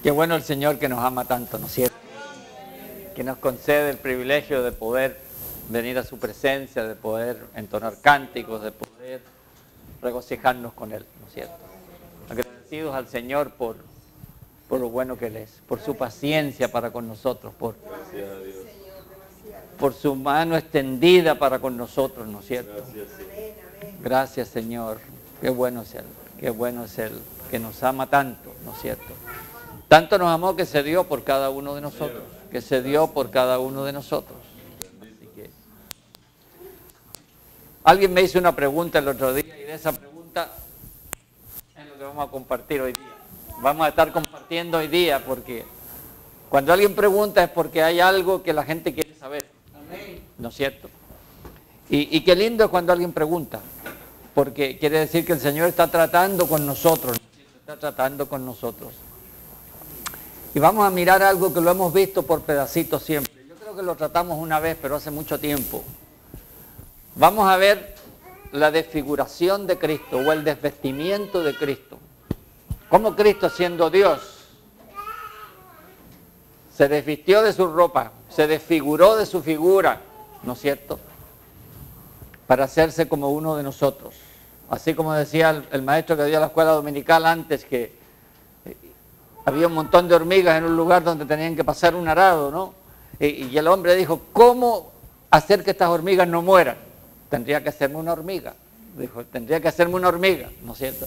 Qué bueno el Señor que nos ama tanto, ¿no es cierto? Que nos concede el privilegio de poder venir a su presencia, de poder entonar cánticos, de poder regocijarnos con Él, ¿no es cierto? Agradecidos al Señor por lo bueno que Él es, por su paciencia para con nosotros, por su mano extendida para con nosotros, ¿no es cierto? Gracias, Señor. Qué bueno es Él, qué bueno es Él, que nos ama tanto, ¿no es cierto? Tanto nos amó que se dio por cada uno de nosotros, que se dio por cada uno de nosotros. Así que... Alguien me hizo una pregunta el otro día y de esa pregunta es lo que vamos a compartir hoy día. Vamos a estar compartiendo hoy día porque cuando alguien pregunta es porque hay algo que la gente quiere saber, ¿no es cierto? Y qué lindo es cuando alguien pregunta, porque quiere decir que el Señor está tratando con nosotros, está tratando con nosotros. Y vamos a mirar algo que lo hemos visto por pedacitos siempre. Yo creo que lo tratamos una vez, pero hace mucho tiempo. Vamos a ver la desfiguración de Cristo o el desvestimiento de Cristo. Cómo Cristo, siendo Dios, se desvistió de su ropa, se desfiguró de su figura, ¿no es cierto? Para hacerse como uno de nosotros. Así como decía el maestro que dio a la escuela dominical antes, que había un montón de hormigas en un lugar donde tenían que pasar un arado, ¿no? Y el hombre dijo, ¿cómo hacer que estas hormigas no mueran? Tendría que hacerme una hormiga. Dijo, tendría que hacerme una hormiga, ¿no es cierto?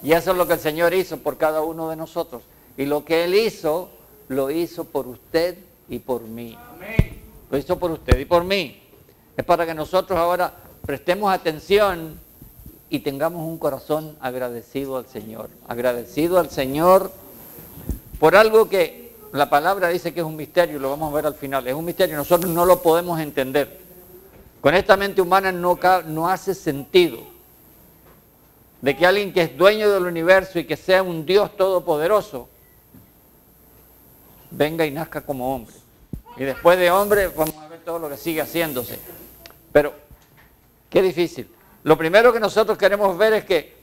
Y eso es lo que el Señor hizo por cada uno de nosotros. Y lo que Él hizo, lo hizo por usted y por mí. Amén. Lo hizo por usted y por mí. Es para que nosotros ahora prestemos atención y tengamos un corazón agradecido al Señor. Agradecido al Señor por algo que la palabra dice que es un misterio, lo vamos a ver al final. Es un misterio, nosotros no lo podemos entender. Con esta mente humana no hace sentido de que alguien que es dueño del universo y que sea un Dios todopoderoso venga y nazca como hombre. Y después de hombre vamos a ver todo lo que sigue haciéndose. Pero qué difícil. Lo primero que nosotros queremos ver es que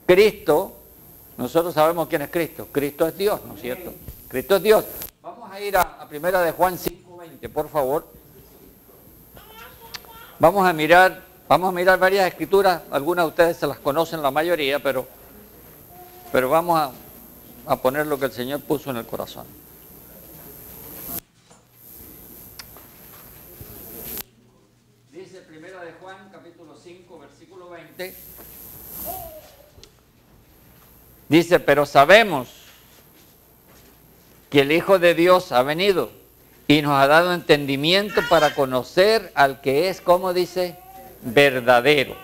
Cristo, nosotros sabemos quién es Cristo. Cristo es Dios, ¿no es cierto? Cristo es Dios. Vamos a ir a primera de Juan 5:20, por favor. Vamos a mirar varias escrituras. Algunas de ustedes se las conocen, la mayoría, pero vamos a poner lo que el Señor puso en el corazón. Dice primera de Juan, capítulo 5, versículo 20. Dice, pero sabemos que el Hijo de Dios ha venido y nos ha dado entendimiento para conocer al que es, como dice, verdadero.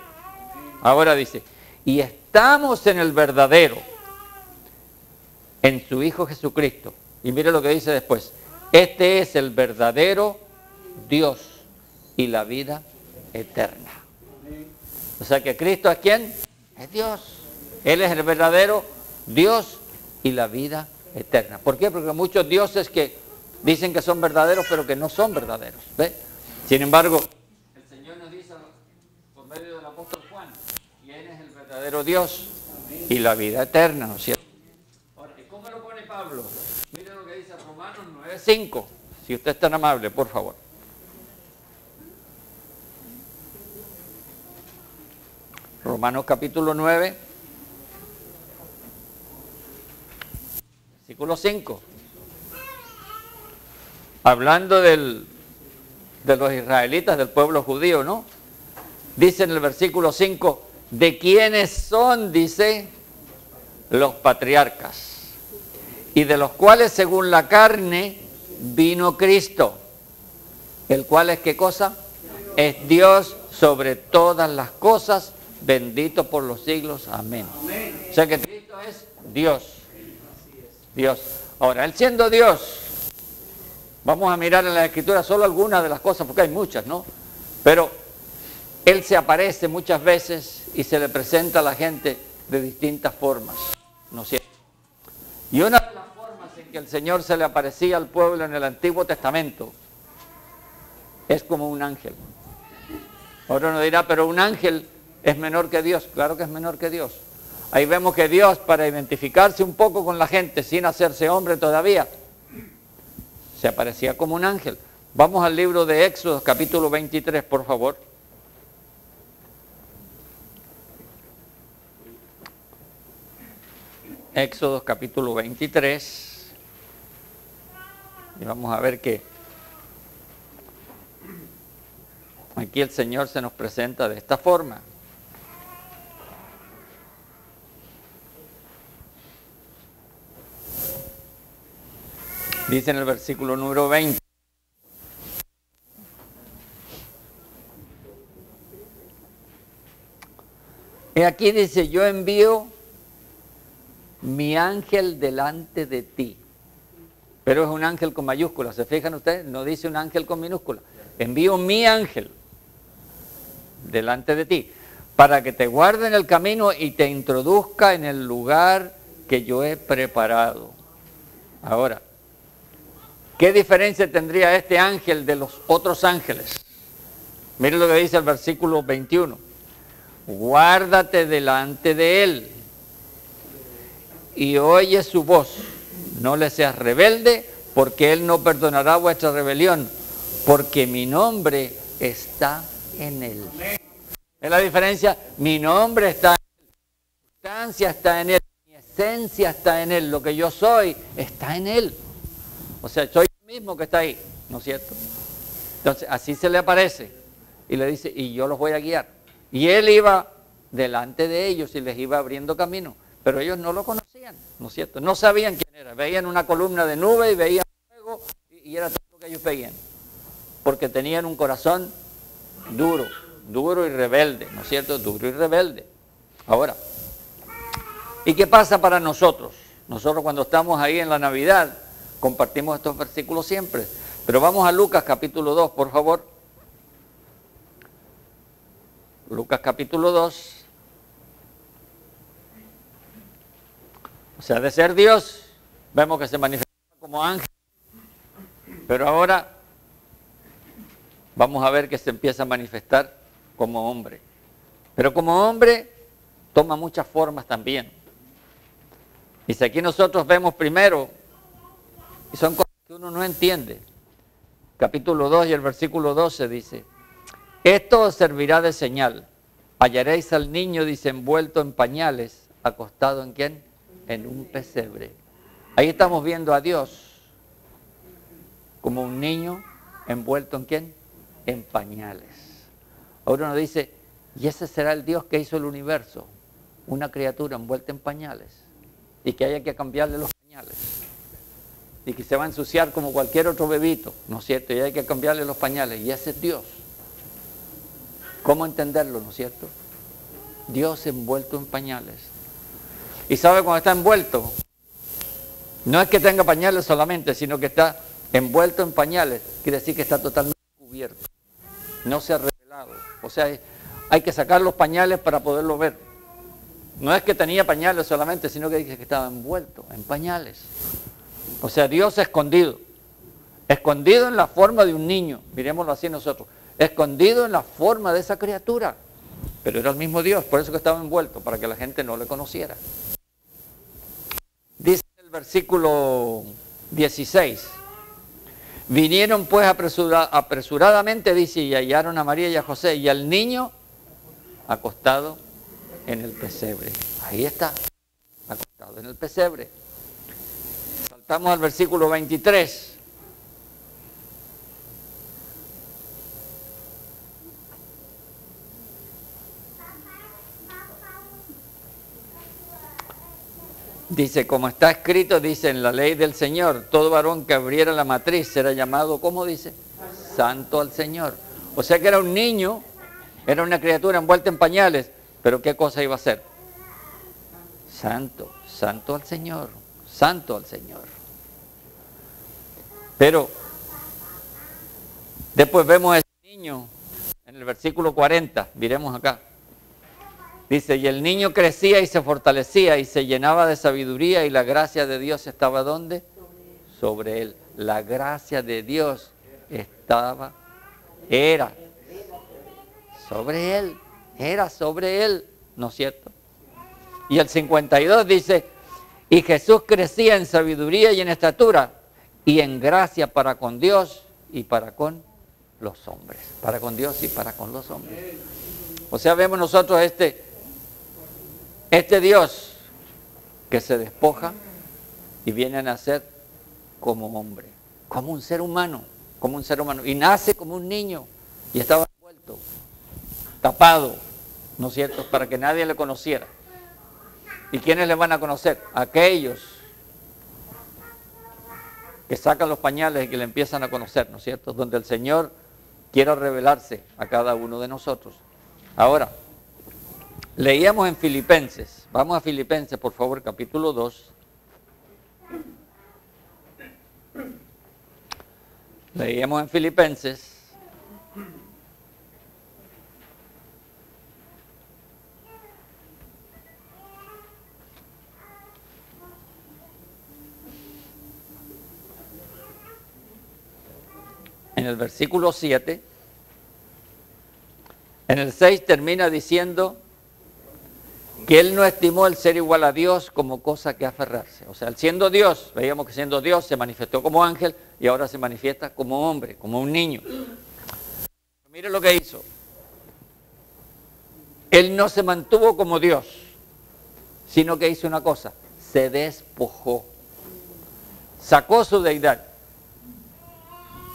Ahora dice, y estamos en el verdadero, en su Hijo Jesucristo. Y mire lo que dice después, este es el verdadero Dios y la vida eterna. O sea que Cristo es ¿quién? Es Dios. Él es el verdadero Dios y la vida eterna. ¿Por qué? Porque muchos dioses que dicen que son verdaderos, pero que no son verdaderos. ¿Ve? Sin embargo, el Señor nos dice por medio del apóstol Juan, ¿quién es el verdadero Dios y la vida eterna? ¿No es cierto? Ahora, ¿cómo lo pone Pablo? Mire lo que dice Romanos 9:5. Si usted es tan amable, por favor. Romanos capítulo 9, versículo 5. Hablando de los israelitas, del pueblo judío, ¿no? Dice en el versículo 5, ¿de quiénes son? Dice, los patriarcas, y de los cuales según la carne vino Cristo, el cual es ¿qué cosa? Es Dios sobre todas las cosas, bendito por los siglos. Amén. O sea que Cristo es Dios. Dios. Ahora, Él siendo Dios, vamos a mirar en la Escritura solo algunas de las cosas, porque hay muchas, ¿no? Pero Él se aparece muchas veces y se le presenta a la gente de distintas formas, ¿no es cierto? Y una de las formas en que el Señor se le aparecía al pueblo en el Antiguo Testamento es como un ángel. Ahora uno dirá, pero un ángel es menor que Dios. Claro que es menor que Dios. Ahí vemos que Dios, para identificarse un poco con la gente sin hacerse hombre todavía, se aparecía como un ángel. Vamos al libro de Éxodo, capítulo 23, por favor. Éxodo, capítulo 23. Y vamos a ver que aquí el Señor se nos presenta de esta forma. Dice en el versículo número 20. Y aquí dice, yo envío mi ángel delante de ti. Pero es un ángel con mayúsculas, ¿se fijan ustedes? No dice un ángel con minúscula. Envío mi ángel delante de ti, para que te guarde en el camino y te introduzca en el lugar que yo he preparado. Ahora, ¿qué diferencia tendría este ángel de los otros ángeles? Miren lo que dice el versículo 21. Guárdate delante de él y oye su voz. No le seas rebelde, porque él no perdonará vuestra rebelión, porque mi nombre está en él. ¿Es la diferencia? Mi nombre está en él, mi sustancia está en él, mi esencia está en él, lo que yo soy está en él. O sea, soy yo mismo que está ahí, ¿no es cierto? Entonces, así se le aparece y le dice, y yo los voy a guiar. Y él iba delante de ellos y les iba abriendo camino, pero ellos no lo conocían, ¿no es cierto? No sabían quién era, veían una columna de nube y veían fuego y era todo lo que ellos veían, porque tenían un corazón duro, duro y rebelde, ¿no es cierto? Duro y rebelde. Ahora, ¿y qué pasa para nosotros? Nosotros cuando estamos ahí en la Navidad, compartimos estos versículos siempre, pero vamos a Lucas capítulo 2, por favor. Lucas capítulo 2. O sea, de ser Dios, vemos que se manifiesta como ángel, pero ahora vamos a ver que se empieza a manifestar como hombre. Pero como hombre toma muchas formas también. Y si aquí nosotros vemos primero, y son cosas que uno no entiende, capítulo 2 y el versículo 12 dice, esto os servirá de señal, hallaréis al niño, dice, envuelto en pañales, acostado ¿en quién? En un pesebre. Ahí estamos viendo a Dios como un niño envuelto ¿en quién? En pañales. Ahora uno dice, y ese será el Dios que hizo el universo, una criatura envuelta en pañales, y que haya que cambiarle los pañales, y que se va a ensuciar como cualquier otro bebito, ¿no es cierto? Y hay que cambiarle los pañales, y ese es Dios. ¿Cómo entenderlo, no es cierto? Dios envuelto en pañales. Y sabe cuando está envuelto, no es que tenga pañales solamente, sino que está envuelto en pañales, quiere decir que está totalmente cubierto, no se ha revelado. O sea, hay que sacar los pañales para poderlo ver. No es que tenía pañales solamente, sino que dice que estaba envuelto en pañales. O sea, Dios escondido en la forma de un niño, miremoslo así nosotros, escondido en la forma de esa criatura, pero era el mismo Dios, por eso que estaba envuelto, para que la gente no le conociera. Dice el versículo 16, vinieron pues apresuradamente, dice, y hallaron a María y a José, y al niño acostado en el pesebre. Ahí está, acostado en el pesebre. Saltamos al versículo 23. Dice, como está escrito, dice en la ley del Señor, todo varón que abriera la matriz será llamado, ¿cómo dice? Santo al Señor. O sea que era un niño, era una criatura envuelta en pañales, pero ¿qué cosa iba a ser? Santo, santo al Señor, santo al Señor. Pero después vemos a ese niño en el versículo 40, miremos acá. Dice, y el niño crecía y se fortalecía y se llenaba de sabiduría y la gracia de Dios estaba ¿dónde? Sobre él. La gracia de Dios era sobre él, ¿no es cierto? Y el 52 dice, y Jesús crecía en sabiduría y en estatura y en gracia para con Dios y para con los hombres. Para con Dios y para con los hombres. O sea, vemos nosotros este Dios que se despoja y viene a nacer como hombre, como un ser humano, y nace como un niño y estaba envuelto, tapado, ¿no es cierto?, para que nadie le conociera. ¿Y quiénes le van a conocer? Aquellos que sacan los pañales y que le empiezan a conocer, ¿no es cierto?, donde el Señor quiera revelarse a cada uno de nosotros. Ahora, leíamos en Filipenses, vamos a Filipenses, por favor, capítulo 2. Leíamos en Filipenses. En el versículo 7, en el 6 termina diciendo que Él no estimó el ser igual a Dios como cosa que aferrarse. O sea, Él siendo Dios, veíamos que siendo Dios se manifestó como ángel y ahora se manifiesta como hombre, como un niño. Mire lo que hizo. Él no se mantuvo como Dios, sino que hizo una cosa, se despojó. Sacó su deidad,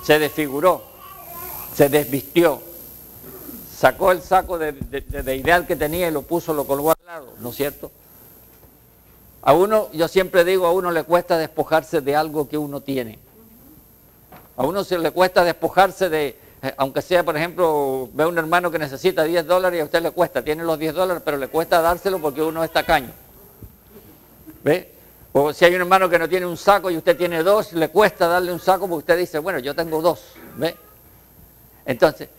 se desfiguró, se desvistió, sacó el saco de deidad que tenía y lo colgó al lado, ¿no es cierto? A uno, yo siempre digo, a uno le cuesta despojarse de algo que uno tiene. A uno se le cuesta despojarse de, aunque sea, por ejemplo, ve a un hermano que necesita $10 y a usted le cuesta, tiene los $10, pero le cuesta dárselo porque uno es tacaño. ¿Ve? O si hay un hermano que no tiene un saco y usted tiene dos, le cuesta darle un saco porque usted dice, bueno, yo tengo dos. ¿Ve? Entonces,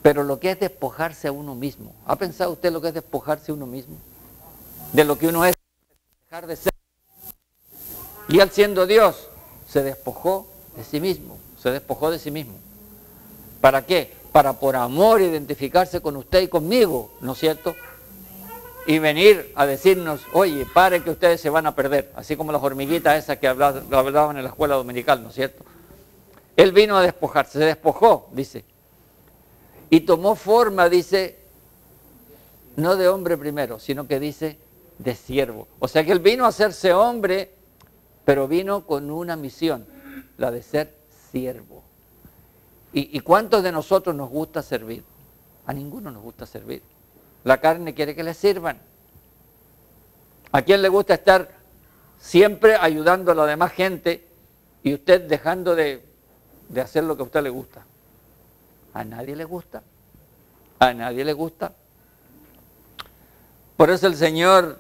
pero lo que es despojarse a uno mismo, ¿ha pensado usted lo que es despojarse a uno mismo? De lo que uno es, dejar de ser. Y Él siendo Dios, se despojó de sí mismo, ¿Para qué? Para por amor identificarse con usted y conmigo, ¿no es cierto? Y venir a decirnos, oye, paren que ustedes se van a perder, así como las hormiguitas esas que hablaban en la escuela dominical, ¿no es cierto? Él vino a despojarse, se despojó, dice, y tomó forma, dice, no de hombre primero, sino que dice de siervo. O sea que Él vino a hacerse hombre, pero vino con una misión, la de ser siervo. ¿Y cuántos de nosotros nos gusta servir? A ninguno nos gusta servir. La carne quiere que le sirvan. ¿A quién le gusta estar siempre ayudando a la demás gente y usted dejando de hacer lo que a usted le gusta? A nadie le gusta. A nadie le gusta. Por eso el Señor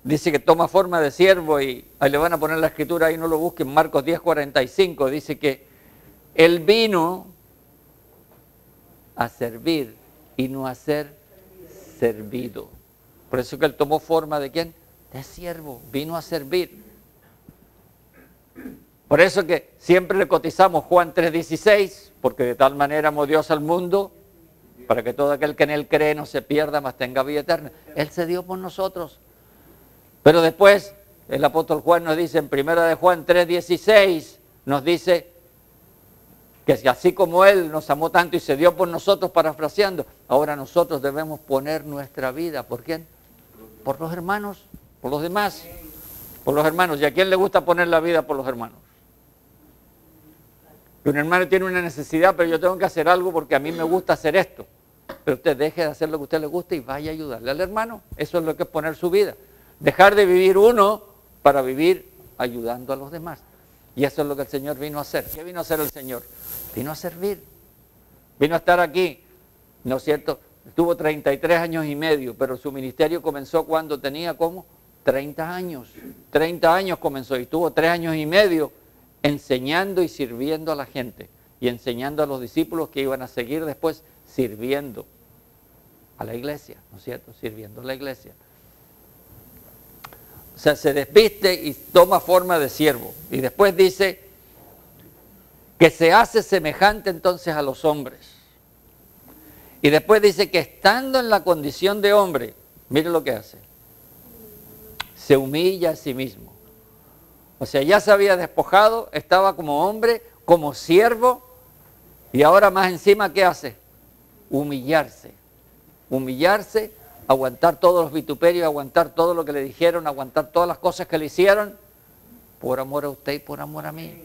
dice que toma forma de siervo y ahí le van a poner la escritura, ahí no lo busquen, Marcos 10:45, dice que Él vino a servir y no a ser servido. Por eso que Él tomó forma de ¿quién? De siervo, vino a servir. Por eso que siempre le cotizamos Juan 3:16, porque de tal manera amó Dios al mundo, para que todo aquel que en Él cree no se pierda, mas tenga vida eterna. Él se dio por nosotros. Pero después el apóstol Juan nos dice en 1 de Juan 3:16, nos dice que así como Él nos amó tanto y se dio por nosotros, parafraseando, ahora nosotros debemos poner nuestra vida, ¿por quién? Por los hermanos, por los demás, por los hermanos. ¿Y a quién le gusta poner la vida por los hermanos? Que un hermano tiene una necesidad, pero yo tengo que hacer algo porque a mí me gusta hacer esto. Pero usted deje de hacer lo que a usted le gusta y vaya a ayudarle al hermano. Eso es lo que es poner su vida. Dejar de vivir uno para vivir ayudando a los demás. Y eso es lo que el Señor vino a hacer. ¿Qué vino a hacer el Señor? Vino a servir. Vino a estar aquí, ¿no es cierto? Estuvo 33 años y medio, pero su ministerio comenzó cuando tenía como 30 años. 30 años comenzó y estuvo 3 años y medio enseñando y sirviendo a la gente. Y enseñando a los discípulos que iban a seguir después sirviendo a la iglesia, ¿no es cierto? Sirviendo a la iglesia. O sea, se desviste y toma forma de siervo. Y después dice que se hace semejante entonces a los hombres. Y después dice que estando en la condición de hombre, mire lo que hace. se humilla a sí mismo. O sea, ya se había despojado, estaba como hombre, como siervo, y ahora más encima, ¿qué hace? Humillarse. Humillarse, aguantar todos los vituperios, aguantar todo lo que le dijeron, aguantar todas las cosas que le hicieron, por amor a usted y por amor a mí.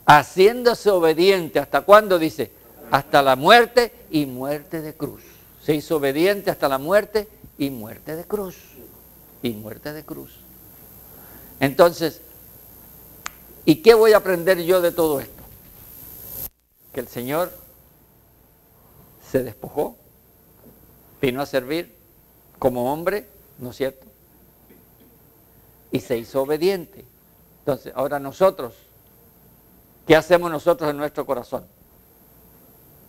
Haciéndose obediente, ¿hasta cuándo? Dice, hasta la muerte y muerte de cruz. Se hizo obediente hasta la muerte y muerte de cruz. Y muerte de cruz. Entonces, ¿y qué voy a aprender yo de todo esto? Que el Señor se despojó, vino a servir como hombre, ¿no es cierto? Y se hizo obediente. Entonces, ahora nosotros, ¿qué hacemos nosotros en nuestro corazón?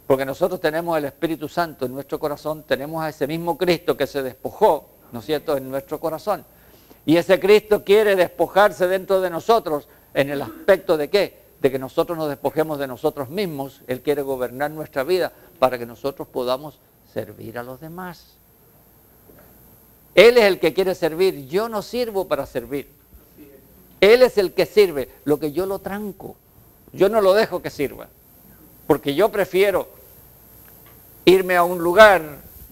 Porque nosotros tenemos el Espíritu Santo en nuestro corazón, tenemos a ese mismo Cristo que se despojó, ¿no es cierto?, en nuestro corazón. Y ese Cristo quiere despojarse dentro de nosotros en el aspecto de ¿qué? De que nosotros nos despojemos de nosotros mismos. Él quiere gobernar nuestra vida para que nosotros podamos servir a los demás. Él es el que quiere servir, yo no sirvo para servir. Él es el que sirve, lo que yo lo tranco, yo no lo dejo que sirva. Porque yo prefiero irme a un lugar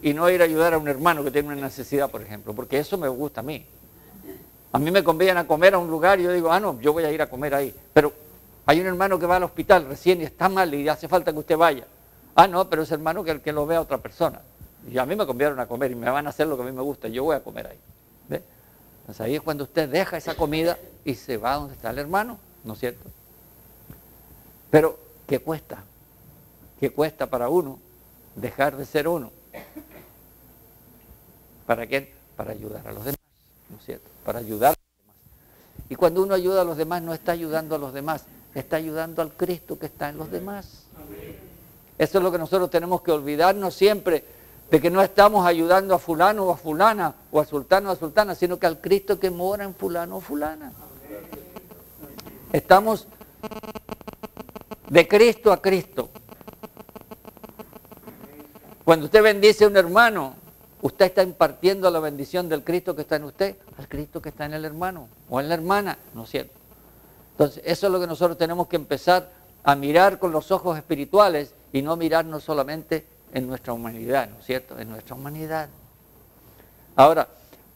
y no ir a ayudar a un hermano que tiene una necesidad, por ejemplo, porque eso me gusta a mí. A mí me conviene a comer a un lugar y yo digo, no, yo voy a ir a comer ahí. Pero hay un hermano que va al hospital recién y está mal y hace falta que usted vaya. No, pero ese hermano que lo vea a otra persona. Y a mí me conviene a comer y me van a hacer lo que a mí me gusta, yo voy a comer ahí. ¿Ve? Entonces ahí es cuando usted deja esa comida y se va donde está el hermano, ¿no es cierto? Pero, ¿qué cuesta? ¿Qué cuesta para uno dejar de ser uno? ¿Para qué? Para ayudar a los demás, ¿no es cierto? Para ayudar a los demás. Y cuando uno ayuda a los demás, no está ayudando a los demás, está ayudando al Cristo que está en los demás. Eso es lo que nosotros tenemos que olvidarnos siempre, de que no estamos ayudando a fulano o a fulana, o a sultano o a sultana, sino que al Cristo que mora en fulano o fulana. Estamos de Cristo a Cristo. Cuando usted bendice a un hermano, usted está impartiendo la bendición del Cristo que está en usted, al Cristo que está en el hermano o en la hermana, ¿no es cierto? Entonces, eso es lo que nosotros tenemos que empezar a mirar con los ojos espirituales y no mirarnos solamente en nuestra humanidad, ¿no es cierto? En nuestra humanidad. Ahora,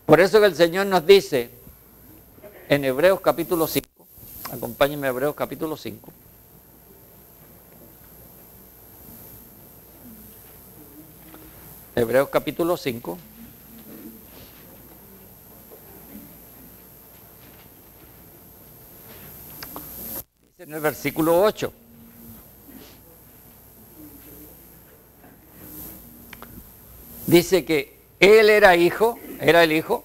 por eso que el Señor nos dice en Hebreos capítulo 5, acompáñenme a Hebreos capítulo 5, Hebreos capítulo 5. Dice en el versículo 8. Dice que él era el hijo,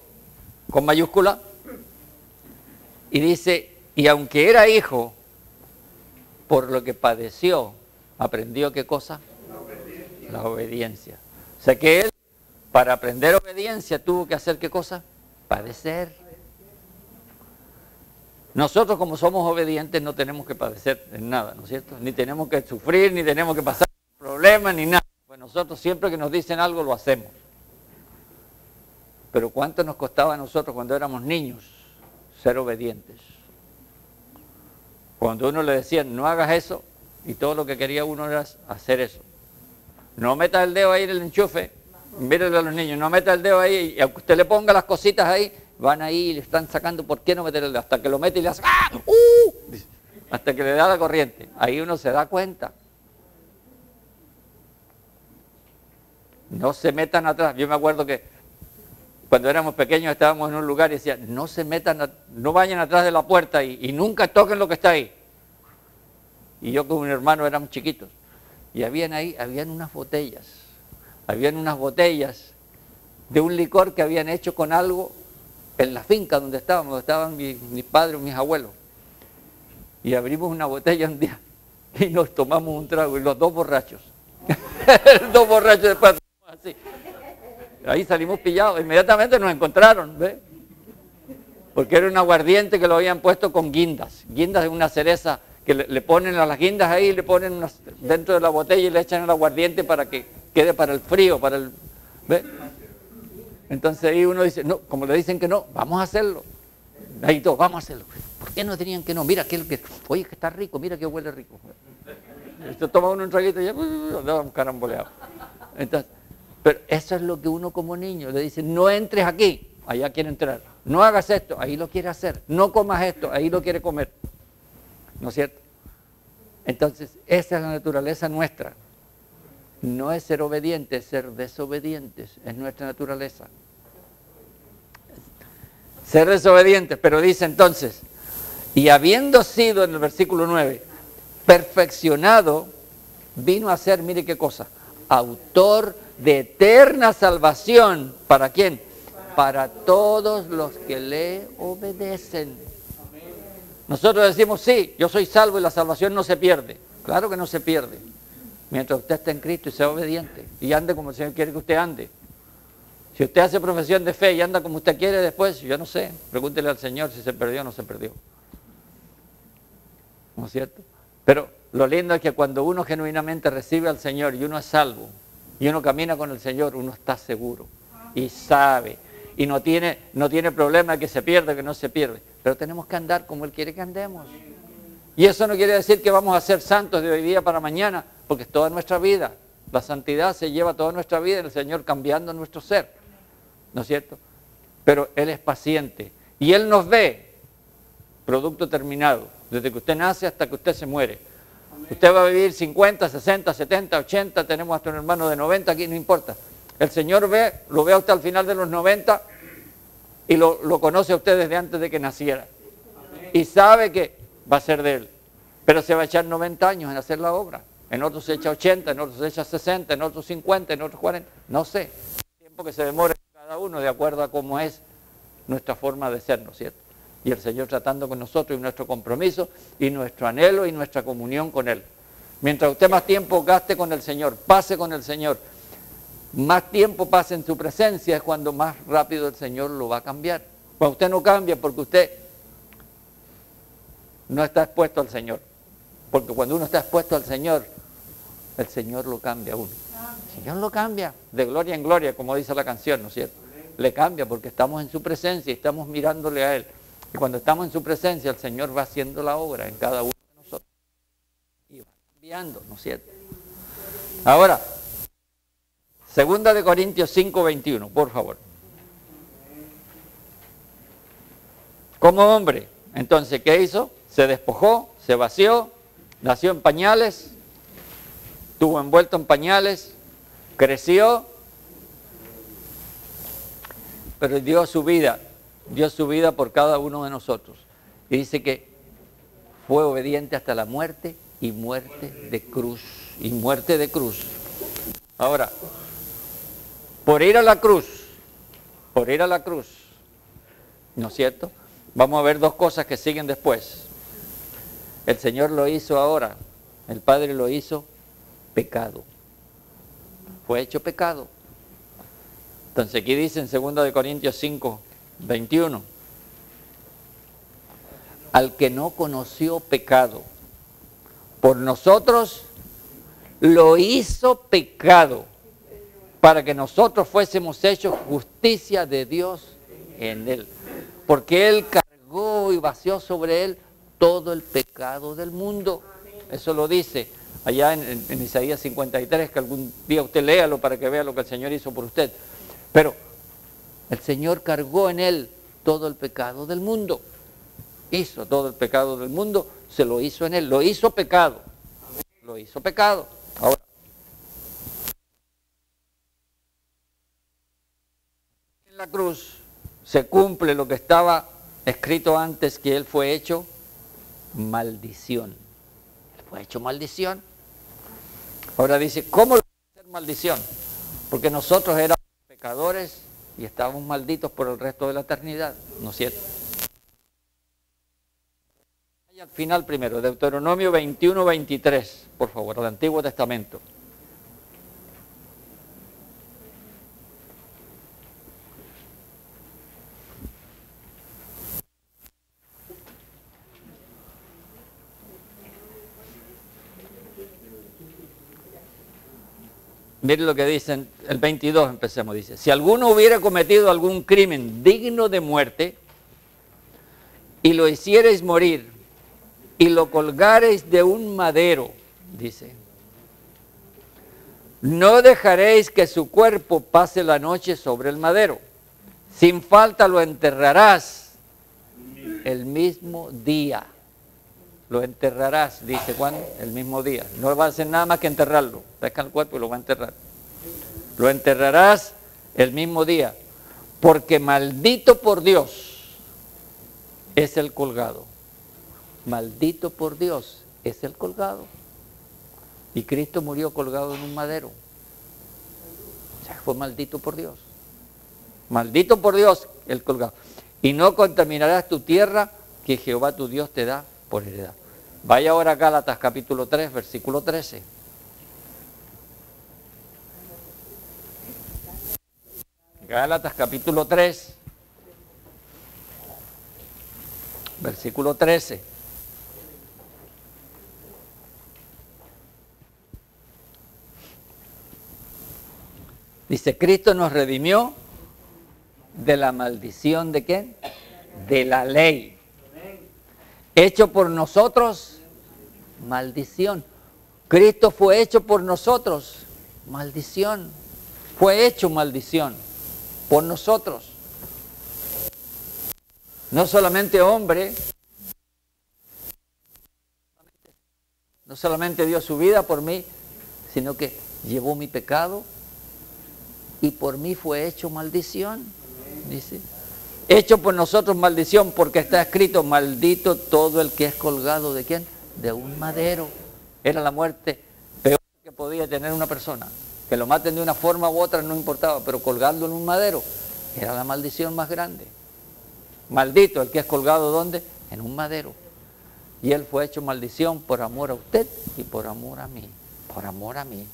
con mayúscula, y dice, y aunque era hijo, por lo que padeció, aprendió ¿qué cosa? La obediencia. O sea que él, para aprender obediencia, tuvo que hacer ¿qué cosa? Padecer. Nosotros como somos obedientes no tenemos que padecer en nada, ¿no es cierto? Ni tenemos que sufrir, ni tenemos que pasar problemas, ni nada. Pues nosotros siempre que nos dicen algo lo hacemos. Pero ¿cuánto nos costaba a nosotros cuando éramos niños ser obedientes? Cuando uno le decía, no hagas eso, y todo lo que quería uno era hacer eso. No meta el dedo ahí en el enchufe, mírele a los niños, no meta el dedo ahí, y aunque usted le ponga las cositas ahí, van ahí y le están sacando, ¿por qué no meter el dedo? Hasta que lo mete y le hace, hasta que le da la corriente. Ahí uno se da cuenta. No se metan atrás. Yo me acuerdo que cuando éramos pequeños estábamos en un lugar y decían, no se metan, no vayan atrás de la puerta y nunca toquen lo que está ahí. Y yo con un hermano éramos chiquitos. Y habían unas botellas de un licor que habían hecho con algo en la finca donde estaban mis padres, mis abuelos. Y abrimos una botella un día y nos tomamos un trago y los dos borrachos. Dos borrachos después. Así. Ahí salimos pillados, inmediatamente nos encontraron, ¿ve? Porque era un aguardiente que lo habían puesto con guindas de una cereza, que le ponen a las guindas ahí, le ponen dentro de la botella y le echan el aguardiente para que quede para el frío, ¿ve? Entonces ahí uno dice, no, como le dicen que no, vamos a hacerlo. Ahí todos, vamos a hacerlo. ¿Por qué no dirían que no? Mira, oye, que está rico, mira que huele rico. Esto toma uno un traguito y ya andaban caramboleados. Entonces, pero eso es lo que uno como niño le dice, no entres aquí, allá quiere entrar. No hagas esto, ahí lo quiere hacer. No comas esto, ahí lo quiere comer. ¿No es cierto? Entonces, esa es la naturaleza nuestra. No es ser obedientes, es ser desobedientes. Es nuestra naturaleza. Ser desobedientes, pero dice entonces, y habiendo sido, en el versículo 9, perfeccionado, vino a ser, mire qué cosa, autor de eterna salvación. ¿Para quién? Para todos los que le obedecen. Nosotros decimos, sí, yo soy salvo y la salvación no se pierde. Claro que no se pierde. Mientras usted esté en Cristo y sea obediente y ande como el Señor quiere que usted ande. Si usted hace profesión de fe y anda como usted quiere después, yo no sé, pregúntele al Señor si se perdió o no se perdió. ¿No es cierto? Pero lo lindo es que cuando uno genuinamente recibe al Señor y uno es salvo y uno camina con el Señor, uno está seguro y sabe y no tiene problema de que se pierda, que no se pierde. Pero tenemos que andar como Él quiere que andemos. Y eso no quiere decir que vamos a ser santos de hoy día para mañana, porque es toda nuestra vida. La santidad se lleva toda nuestra vida en el Señor cambiando nuestro ser. ¿No es cierto? Pero Él es paciente y Él nos ve, producto terminado, desde que usted nace hasta que usted se muere. Usted va a vivir 50, 60, 70, 80, tenemos hasta un hermano de 90 aquí, no importa. El Señor lo ve a usted al final de los 90 y lo conoce a usted desde antes de que naciera. Y sabe que va a ser de Él, pero se va a echar 90 años en hacer la obra. En otros se echa 80, en otros se echa 60, en otros 50, en otros 40, no sé. El tiempo que se demore cada uno de acuerdo a cómo es nuestra forma de ser, ¿no es cierto? Y el Señor tratando con nosotros y nuestro compromiso y nuestro anhelo y nuestra comunión con Él. Mientras usted más tiempo gaste con el Señor, pase con el Señor, más tiempo pase en su presencia, es cuando más rápido el Señor lo va a cambiar. Cuando usted no cambia porque usted no está expuesto al Señor. Porque cuando uno está expuesto al Señor, el Señor lo cambia a uno. El Señor lo cambia de gloria en gloria, como dice la canción, ¿no es cierto? Le cambia porque estamos en su presencia y estamos mirándole a Él. Y cuando estamos en su presencia, el Señor va haciendo la obra en cada uno de nosotros. Y va cambiando, ¿no es cierto? Ahora, 2 de Corintios 5, 21, por favor. Como hombre, entonces, ¿qué hizo? Se despojó, se vació, nació en pañales, estuvo envuelto en pañales, creció, pero dio su vida por cada uno de nosotros. Y dice que fue obediente hasta la muerte y muerte de cruz. Y muerte de cruz. Ahora, por ir a la cruz, ¿no es cierto? Vamos a ver dos cosas que siguen después. El Señor lo hizo ahora, el Padre lo hizo pecado. Fue hecho pecado. Entonces aquí dice en 2 de Corintios 5, 21. Al que no conoció pecado, por nosotros lo hizo pecado, para que nosotros fuésemos hechos justicia de Dios en Él. Porque Él cargó y vació sobre Él todo el pecado del mundo. Eso lo dice allá en Isaías 53, que algún día usted léalo para que vea lo que el Señor hizo por usted. Pero el Señor cargó en Él todo el pecado del mundo. Hizo todo el pecado del mundo, se lo hizo en Él, lo hizo pecado. Lo hizo pecado. Ahora, en la cruz se cumple lo que estaba escrito antes, que Él fue hecho maldición. Él fue hecho maldición. Ahora dice, ¿cómo lo va a hacer maldición? Porque nosotros éramos pecadores y estábamos malditos por el resto de la eternidad, ¿no es cierto? Y al final primero, Deuteronomio 21, 23, por favor, del Antiguo Testamento. Miren lo que dicen, el 22 empecemos, dice, si alguno hubiera cometido algún crimen digno de muerte y lo hicierais morir y lo colgareis de un madero, dice, no dejaréis que su cuerpo pase la noche sobre el madero, sin falta lo enterrarás el mismo día. Lo enterrarás, dice Juan, el mismo día. No va a hacer nada más que enterrarlo. Pesca el cuerpo y lo va a enterrar. Lo enterrarás el mismo día, porque maldito por Dios es el colgado. Maldito por Dios es el colgado. Y Cristo murió colgado en un madero. O sea, fue maldito por Dios. Maldito por Dios el colgado. Y no contaminarás tu tierra que Jehová tu Dios te da por heredad. Vaya ahora a Gálatas capítulo 3, versículo 13. Gálatas capítulo 3, versículo 13. Dice, Cristo nos redimió de la maldición ¿de quién? De la ley. Hecho por nosotros, maldición. Cristo fue hecho por nosotros, maldición. Fue hecho maldición por nosotros. No solamente hombre, no solamente dio su vida por mí, sino que llevó mi pecado y por mí fue hecho maldición, dice. Hecho por nosotros maldición, porque está escrito, maldito todo el que es colgado, ¿de quién? De un madero. Era la muerte peor que podía tener una persona. Que lo maten de una forma u otra no importaba, pero colgando en un madero era la maldición más grande. Maldito el que es colgado, ¿dónde? En un madero. Y él fue hecho maldición por amor a usted y por amor a mí. Por amor a mí.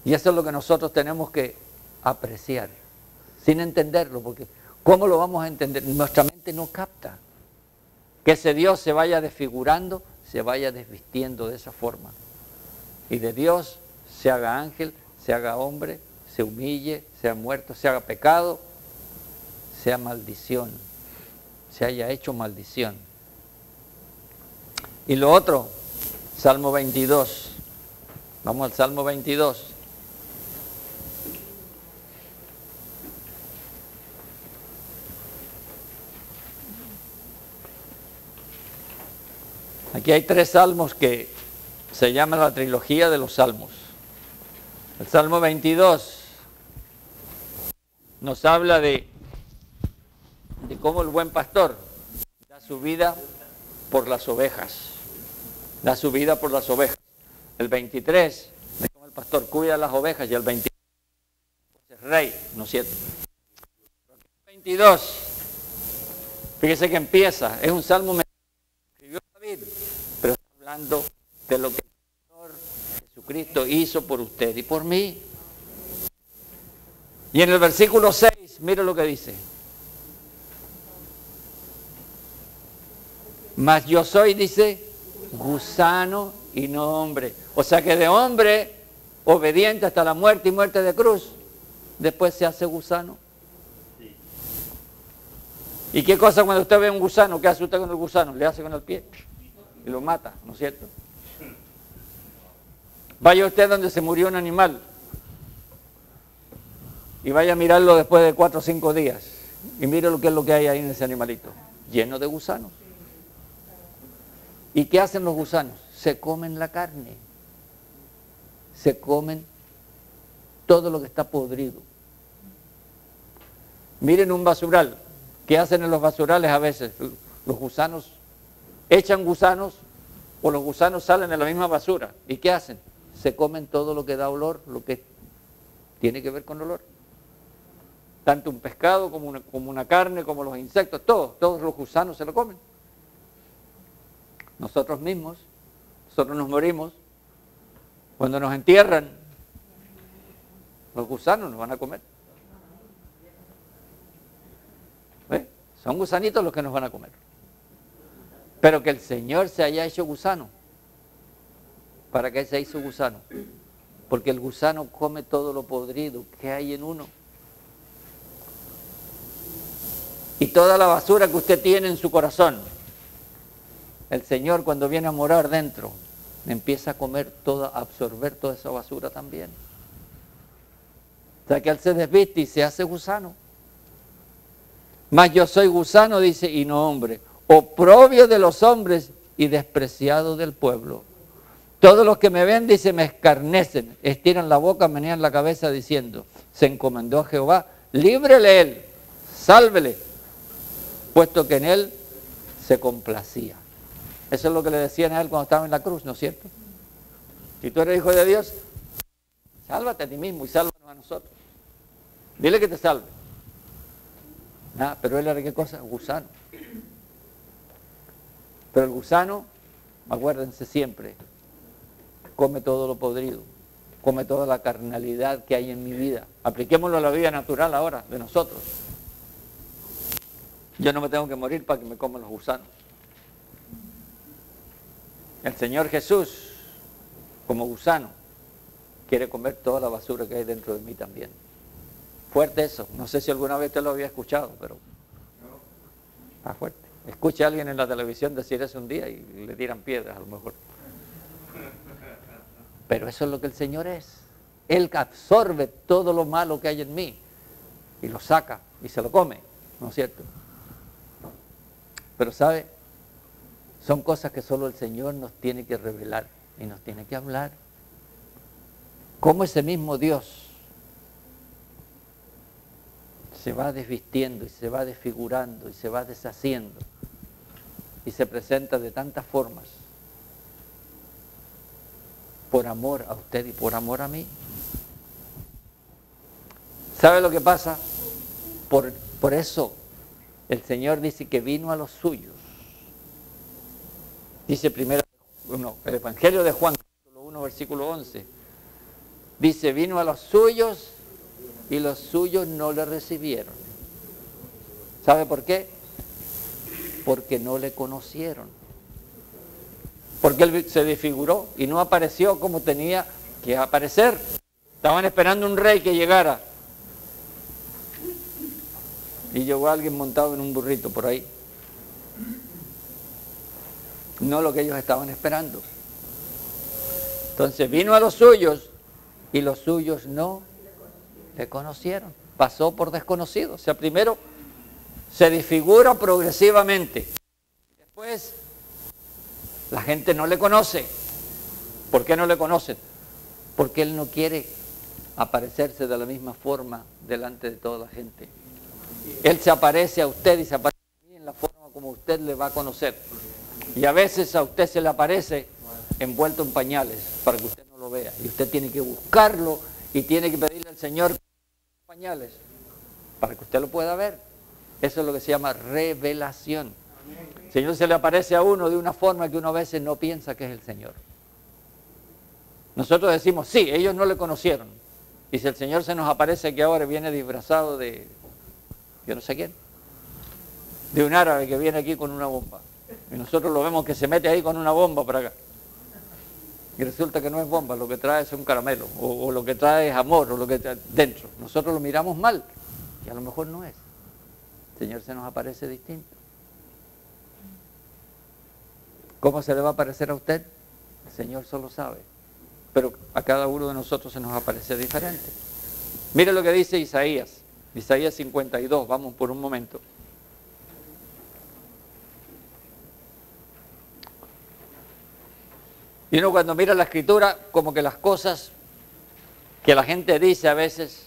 Y eso es lo que nosotros tenemos que apreciar. Sin entenderlo, porque ¿cómo lo vamos a entender? Nuestra mente no capta que ese Dios se vaya desfigurando, se vaya desvistiendo de esa forma. Y de Dios se haga ángel, se haga hombre, se humille, sea muerto, se haga pecado, sea maldición, se haya hecho maldición. Y lo otro, Salmo 22. Vamos al Salmo 22. Aquí hay 3 salmos que se llaman la trilogía de los salmos. El Salmo 22 nos habla de cómo el buen pastor da su vida por las ovejas. Da su vida por las ovejas. El 23, de cómo el pastor cuida las ovejas, y el 24 es rey, ¿no es cierto? El 22, fíjese que empieza, es un salmo que escribió David, pero está hablando de lo que el Señor Jesucristo hizo por usted y por mí. Y en el versículo 6, mire lo que dice. Mas yo soy, dice, gusano y no hombre. O sea que de hombre obediente hasta la muerte y muerte de cruz, después se hace gusano. ¿Y qué cosa cuando usted ve un gusano? ¿Qué hace usted con el gusano? Le hace con el pie y lo mata, ¿no es cierto? Vaya usted donde se murió un animal y vaya a mirarlo después de 4 o 5 días y mire lo que hay ahí en ese animalito, lleno de gusanos. ¿Y qué hacen los gusanos? Se comen la carne, se comen todo lo que está podrido. Miren un basural. ¿Qué hacen en los basurales a veces? Los gusanos echan gusanos o los gusanos salen de la misma basura. ¿Y qué hacen? Se comen todo lo que da olor, lo que tiene que ver con olor. Tanto un pescado como una carne, como los insectos, todos los gusanos se lo comen. Nosotros mismos, nosotros nos morimos. Cuando nos entierran, los gusanos nos van a comer. ¿Ve? Son gusanitos los que nos van a comer. Pero que el Señor se haya hecho gusano. ¿Para qué se hizo gusano? porque el gusano come todo lo podrido que hay en uno. Y toda la basura que usted tiene en su corazón, el Señor cuando viene a morar dentro, empieza a comer toda, a absorber toda esa basura también. O sea que Él se desviste y se hace gusano. Mas yo soy gusano, dice, y no hombre, oprobio de los hombres y despreciado del pueblo. Todos los que me ven, dice, me escarnecen, estiran la boca, menean la cabeza diciendo, se encomendó a Jehová, líbrele Él, sálvele, puesto que en Él se complacía. Eso es lo que le decían a Él cuando estaba en la cruz, ¿no es cierto? Si tú eres hijo de Dios, sálvate a ti mismo y sálvanos a nosotros. Dile que te salve. Nada, pero Él era ¿qué cosa? Gusano. Pero el gusano, acuérdense siempre, come todo lo podrido, come toda la carnalidad que hay en mi vida. Apliquémoslo a la vida natural ahora, de nosotros. Yo no me tengo que morir para que me coman los gusanos. El Señor Jesús, como gusano, quiere comer toda la basura que hay dentro de mí también. Fuerte eso. No sé si alguna vez usted lo había escuchado, pero está fuerte. Escuche a alguien en la televisión decir eso un día y le tiran piedras a lo mejor. Pero eso es lo que el Señor es. Él absorbe todo lo malo que hay en mí y lo saca y se lo come, ¿no es cierto? Pero ¿sabe? Son cosas que solo el Señor nos tiene que revelar y nos tiene que hablar. Cómo ese mismo Dios se va desvistiendo y se va desfigurando y se va deshaciendo y se presenta de tantas formas por amor a usted y por amor a mí. ¿Sabe lo que pasa? Por eso el Señor dice que vino a los suyos. Dice primero, el Evangelio de Juan, capítulo 1, versículo 11. Dice, vino a los suyos y los suyos no le recibieron. ¿Sabe por qué? Porque no le conocieron. Porque Él se desfiguró y no apareció como tenía que aparecer. Estaban esperando un rey que llegara. Y llegó alguien montado en un burrito por ahí. No lo que ellos estaban esperando. Entonces vino a los suyos y los suyos no le conocieron. Pasó por desconocido. O sea, primero se desfigura progresivamente. Después la gente no le conoce. ¿Por qué no le conocen? Porque Él no quiere aparecerse de la misma forma delante de toda la gente. Él se aparece a usted y se aparece a mí en la forma como usted le va a conocer. Y a veces a usted se le aparece envuelto en pañales para que usted no lo vea. Y usted tiene que buscarlo y tiene que pedirle al Señor pañales para que usted lo pueda ver. Eso es lo que se llama revelación. El Señor se le aparece a uno de una forma que uno a veces no piensa que es el Señor. Nosotros decimos, sí, ellos no le conocieron. Y si el Señor se nos aparece aquí ahora, viene disfrazado de, yo no sé quién, de un árabe que viene aquí con una bomba. Y nosotros lo vemos que se mete ahí con una bomba para acá. Y resulta que no es bomba, lo que trae es un caramelo, o lo que trae es amor, o lo que trae dentro. Nosotros lo miramos mal, y a lo mejor no es. El Señor se nos aparece distinto. ¿Cómo se le va a aparecer a usted? El Señor solo sabe. Pero a cada uno de nosotros se nos aparece diferente. Mire lo que dice Isaías. Isaías 52, vamos por un momento. Y uno cuando mira la Escritura, como que las cosas que la gente dice a veces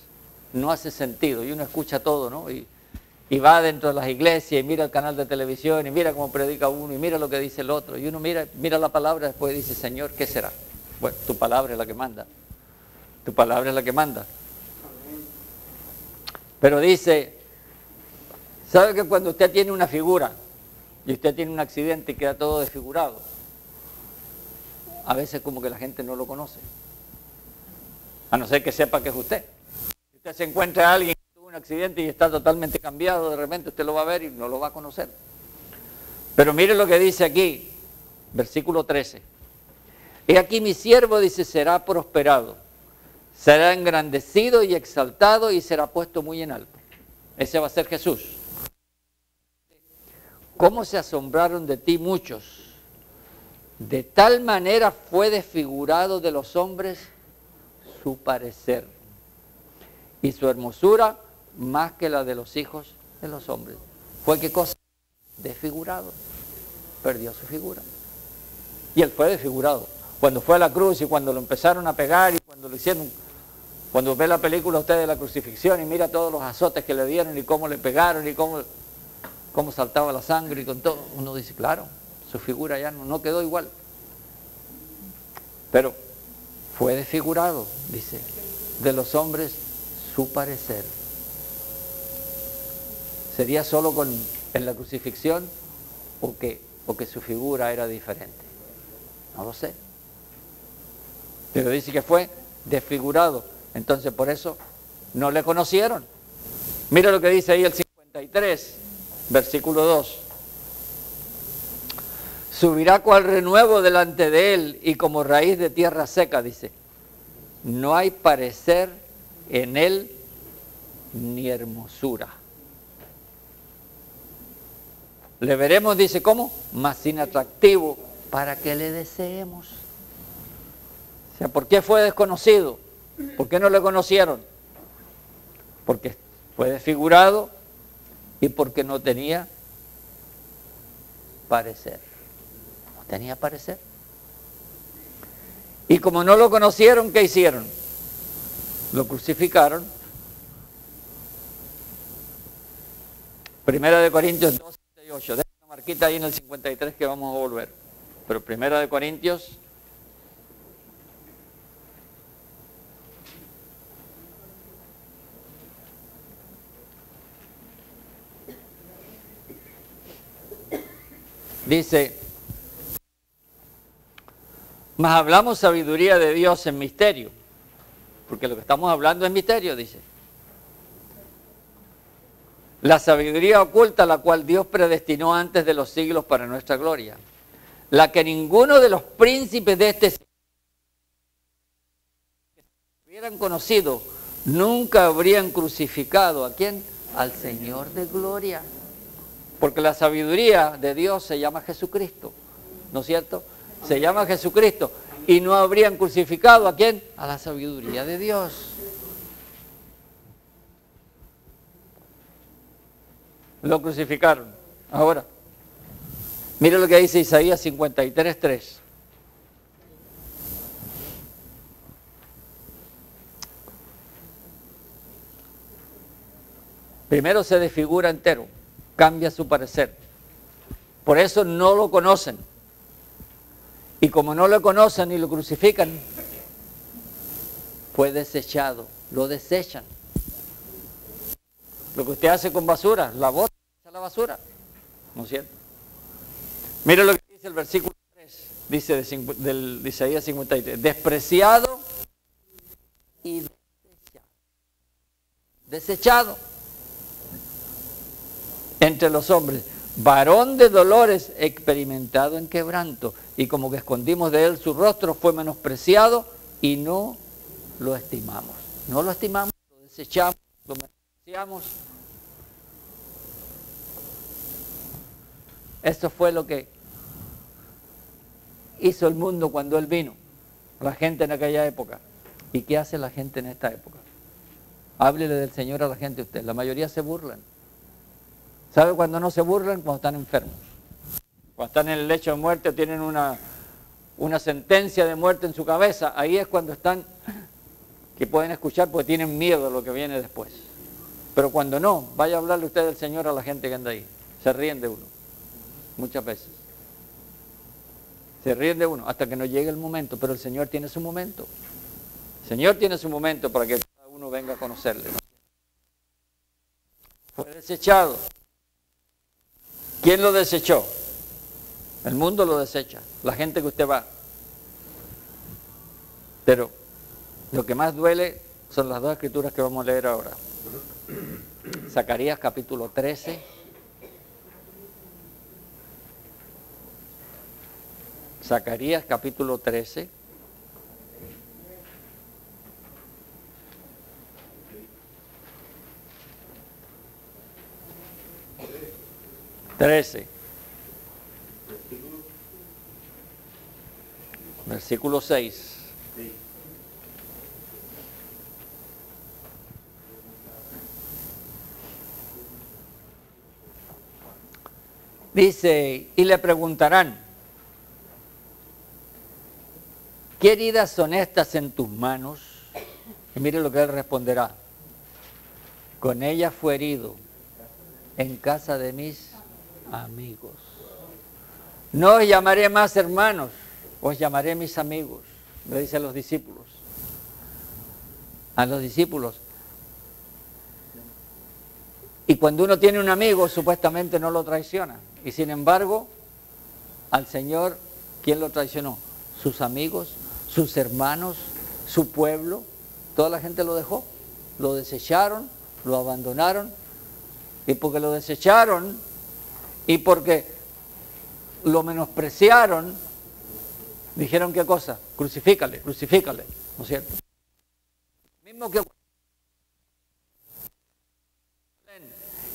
no hace sentido. Y uno escucha todo, ¿no? Y va dentro de las iglesias y mira el canal de televisión y mira cómo predica uno y mira lo que dice el otro. Y uno mira la palabra y después dice, Señor, ¿qué será? Bueno, tu palabra es la que manda. Tu palabra es la que manda. Pero dice, ¿sabe que cuando usted tiene una figura y usted tiene un accidente y queda todo desfigurado? A veces como que la gente no lo conoce. A no ser que sepa que es usted. Si usted se encuentra a alguien que tuvo un accidente y está totalmente cambiado, de repente usted lo va a ver y no lo va a conocer. Pero mire lo que dice aquí, versículo 13. He aquí mi siervo, dice, será prosperado. será engrandecido y exaltado y será puesto muy en alto. Ese va a ser Jesús. ¿Cómo se asombraron de ti muchos? De tal manera fue desfigurado de los hombres su parecer, y su hermosura más que la de los hijos de los hombres. ¿Fue qué cosa? Desfigurado. Perdió su figura. Y él fue desfigurado. Cuando fue a la cruz y cuando lo empezaron a pegar y cuando lo hicieron, cuando ve la película usted de la crucifixión y mira todos los azotes que le dieron y cómo le pegaron y cómo saltaba la sangre y con todo, uno dice, claro, su figura ya no quedó igual. Pero fue desfigurado, dice, de los hombres su parecer. ¿Sería solo en la crucifixión o que su figura era diferente? No lo sé. Pero dice que fue desfigurado. Entonces por eso no le conocieron. Mira lo que dice ahí el 53, versículo 2. Subirá cual renuevo delante de él y como raíz de tierra seca, dice. No hay parecer en él ni hermosura. Le veremos, dice, ¿cómo? Más inatractivo para que le deseemos. O sea, ¿por qué fue desconocido? ¿Por qué no le conocieron? Porque fue desfigurado y porque no tenía parecer. No tenía parecer. Y como no lo conocieron, ¿qué hicieron? Lo crucificaron. Primera de Corintios 2, 8. Deja una marquita ahí en el 53 que vamos a volver. Pero Primera de Corintios dice, mas hablamos sabiduría de Dios en misterio, porque lo que estamos hablando es misterio, dice. La sabiduría oculta, la cual Dios predestinó antes de los siglos para nuestra gloria, la que ninguno de los príncipes de este siglo hubieran conocido, nunca habrían crucificado ¿a quién? Al Señor de gloria. Porque la sabiduría de Dios se llama Jesucristo, ¿no es cierto? Se llama Jesucristo. Y no habrían crucificado ¿a quién? A la sabiduría de Dios. Lo crucificaron. Ahora, mire lo que dice Isaías 53, 3. Primero se desfigura entero, cambia su parecer. Por eso no lo conocen. Y como no lo conocen y lo crucifican, fue desechado, lo desechan. Lo que usted hace con basura, la bota a la basura, ¿no es cierto? Mire lo que dice el versículo 3, dice de Isaías 53, despreciado y desechado. Desechado entre los hombres, varón de dolores, experimentado en quebranto, y como que escondimos de él su rostro, fue menospreciado y no lo estimamos. No lo estimamos, lo desechamos, lo menospreciamos. Esto fue lo que hizo el mundo cuando él vino, la gente en aquella época. ¿Y qué hace la gente en esta época? Háblele del Señor a la gente usted. La mayoría se burlan. ¿Sabe cuándo no se burlan? Cuando están enfermos. Cuando están en el lecho de muerte, tienen una sentencia de muerte en su cabeza. Ahí es cuando están, que pueden escuchar porque tienen miedo de lo que viene después. Pero cuando no, vaya a hablarle usted del Señor a la gente que anda ahí. Se ríen de uno. Muchas veces. Se ríen de uno hasta que no llegue el momento. Pero el Señor tiene su momento. El Señor tiene su momento para que cada uno venga a conocerle. Fue desechado. ¿Quién lo desechó? El mundo lo desecha, la gente que usted va. Pero lo que más duele son las dos escrituras que vamos a leer ahora. Zacarías capítulo 13. Zacarías capítulo 13. 13. Versículo 6. Dice, y le preguntarán, ¿qué heridas son estas en tus manos? Y mire lo que él responderá. Con ellas fue herido en casa de mis amigos. No os llamaré más hermanos, os llamaré mis amigos, le dice a los discípulos. A los discípulos. Y cuando uno tiene un amigo, supuestamente no lo traiciona. Y sin embargo, al Señor, ¿quién lo traicionó? Sus amigos, sus hermanos, su pueblo. Toda la gente lo dejó, lo desecharon, lo abandonaron. Y porque lo desecharon y porque lo menospreciaron, dijeron ¿qué cosa? Crucifícale, crucifícale, ¿no es cierto? Mismo que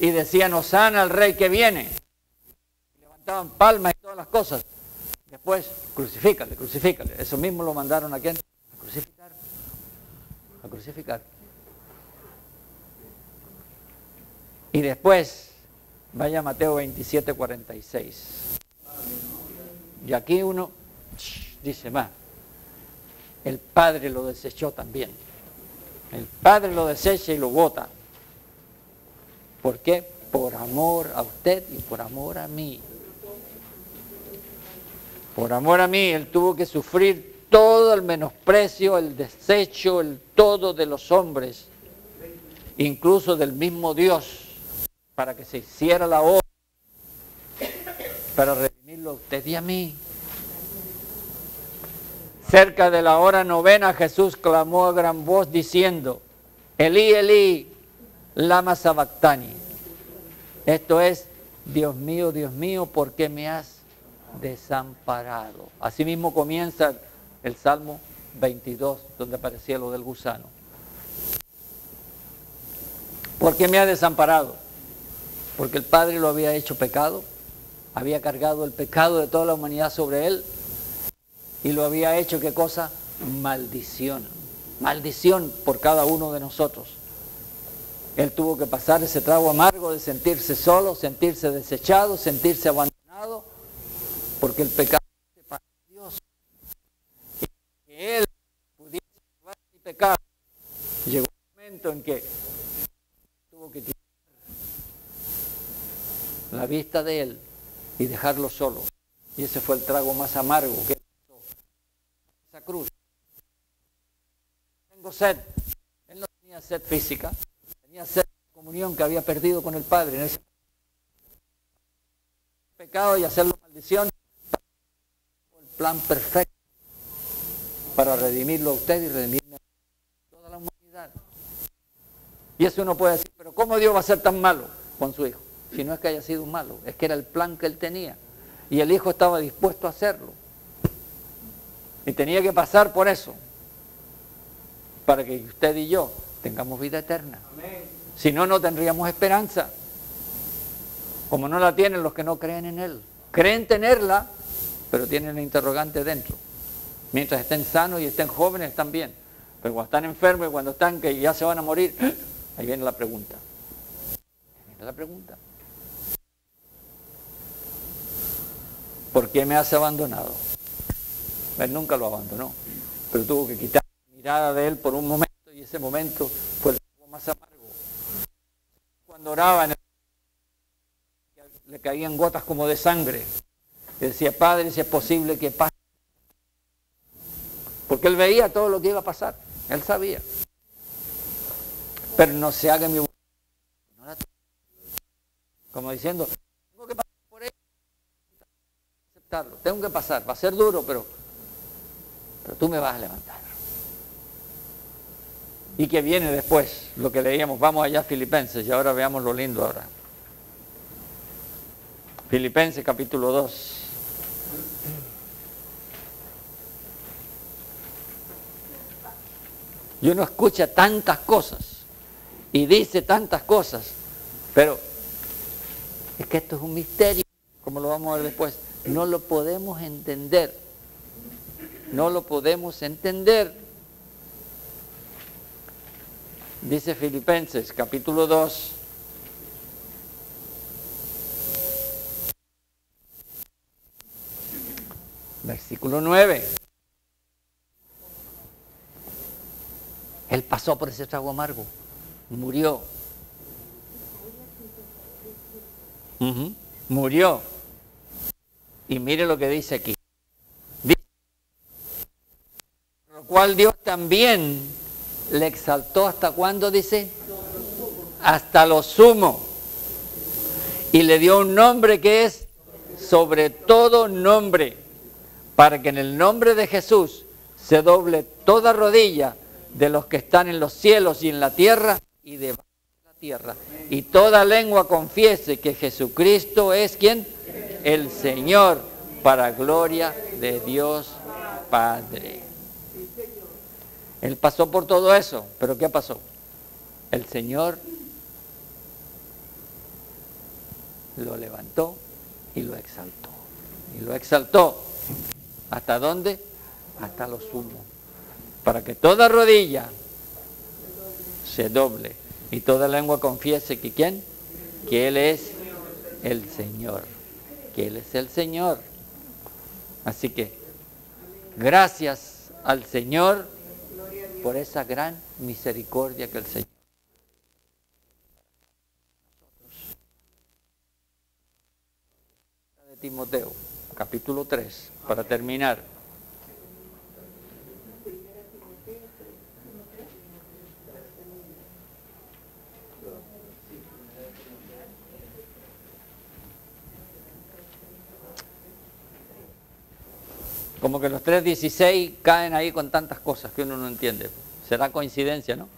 y decían hosana al rey que viene, levantaban palmas y todas las cosas. Después, crucifícale, crucifícale. Eso mismo lo mandaron a quién? A crucificar. A crucificar. Y después, vaya a Mateo 27, 46. Y aquí uno dice más. El Padre lo desechó también. El Padre lo desecha y lo bota. ¿Por qué? Por amor a usted y por amor a mí. Por amor a mí, Él tuvo que sufrir todo el menosprecio, el desecho, el todo de los hombres, incluso del mismo Dios, para que se hiciera la obra, para redimirlo a usted y a mí. Cerca de la hora novena, Jesús clamó a gran voz diciendo, Elí, Elí, lama sabactani. Esto es, Dios mío, ¿por qué me has desamparado? Así mismo comienza el Salmo 22, donde aparecía lo del gusano. ¿Por qué me has desamparado? Porque el Padre lo había hecho pecado, había cargado el pecado de toda la humanidad sobre Él, y lo había hecho, ¿qué cosa? Maldición. Maldición por cada uno de nosotros. Él tuvo que pasar ese trago amargo de sentirse solo, sentirse desechado, sentirse abandonado, porque el pecado separa de Dios. Y que Él pudiese llevar mi pecado, llegó un momento en que tuvo que quitar la vista de Él y dejarlo solo. Y ese fue el trago más amargo que Él pasó. Esa cruz. Tengo sed. Él no tenía sed física. Tenía sed de comunión que había perdido con el Padre. En ese pecado y hacerlo maldición. El plan perfecto para redimirlo a usted y redimirme a toda la humanidad. Y eso uno puede decir, pero ¿cómo Dios va a ser tan malo con su Hijo? Si no es que haya sido malo, es que era el plan que Él tenía. Y el Hijo estaba dispuesto a hacerlo. Y tenía que pasar por eso. Para que usted y yo tengamos vida eterna. Amén. Si no, no tendríamos esperanza. Como no la tienen los que no creen en Él. Creen tenerla, pero tienen el interrogante dentro. Mientras estén sanos y estén jóvenes, están bien. Pero cuando están enfermos y cuando están que ya se van a morir, ahí viene la pregunta. Ahí viene la pregunta. ¿Por qué me has abandonado? Él nunca lo abandonó, pero tuvo que quitar la mirada de Él por un momento, y ese momento fue el más amargo. Cuando oraba, le caían gotas como de sangre. Y decía, Padre, si es posible que pase. Porque Él veía todo lo que iba a pasar. Él sabía. Pero no se haga mi voluntad. Como diciendo, tengo que pasar por Él. Aceptarlo. Tengo que pasar. Va a ser duro, pero tú me vas a levantar. Y que viene después, lo que leíamos. Vamos allá a Filipenses y ahora veamos lo lindo ahora. Filipenses capítulo 2. Y uno escucha tantas cosas y dice tantas cosas, pero Es que esto es un misterio, como lo vamos a ver después. No lo podemos entender. No lo podemos entender. Dice Filipenses, capítulo 2. Versículo 9. Él pasó por ese trago amargo. Murió. Murió. Y mire lo que dice aquí. Dice, por lo cual Dios también le exaltó hasta cuándo, dice, hasta lo sumo. Y le dio un nombre que es sobre todo nombre, para que en el nombre de Jesús se doble toda rodilla de los que están en los cielos y en la tierra y debajo de la tierra. Y toda lengua confiese que Jesucristo es ¿quién? El Señor, para gloria de Dios Padre. Él pasó por todo eso, pero ¿qué pasó? El Señor lo levantó y lo exaltó. Y lo exaltó. ¿Hasta dónde? Hasta lo sumo. Para que toda rodilla se doble y toda lengua confiese que ¿quién? Que Él es el Señor. Que Él es el Señor. Así que, gracias al Señor por esa gran misericordia que el Señor. De Timoteo, capítulo 3, para terminar. Como que los 3.16 caen ahí con tantas cosas que uno no entiende. Será coincidencia, ¿no?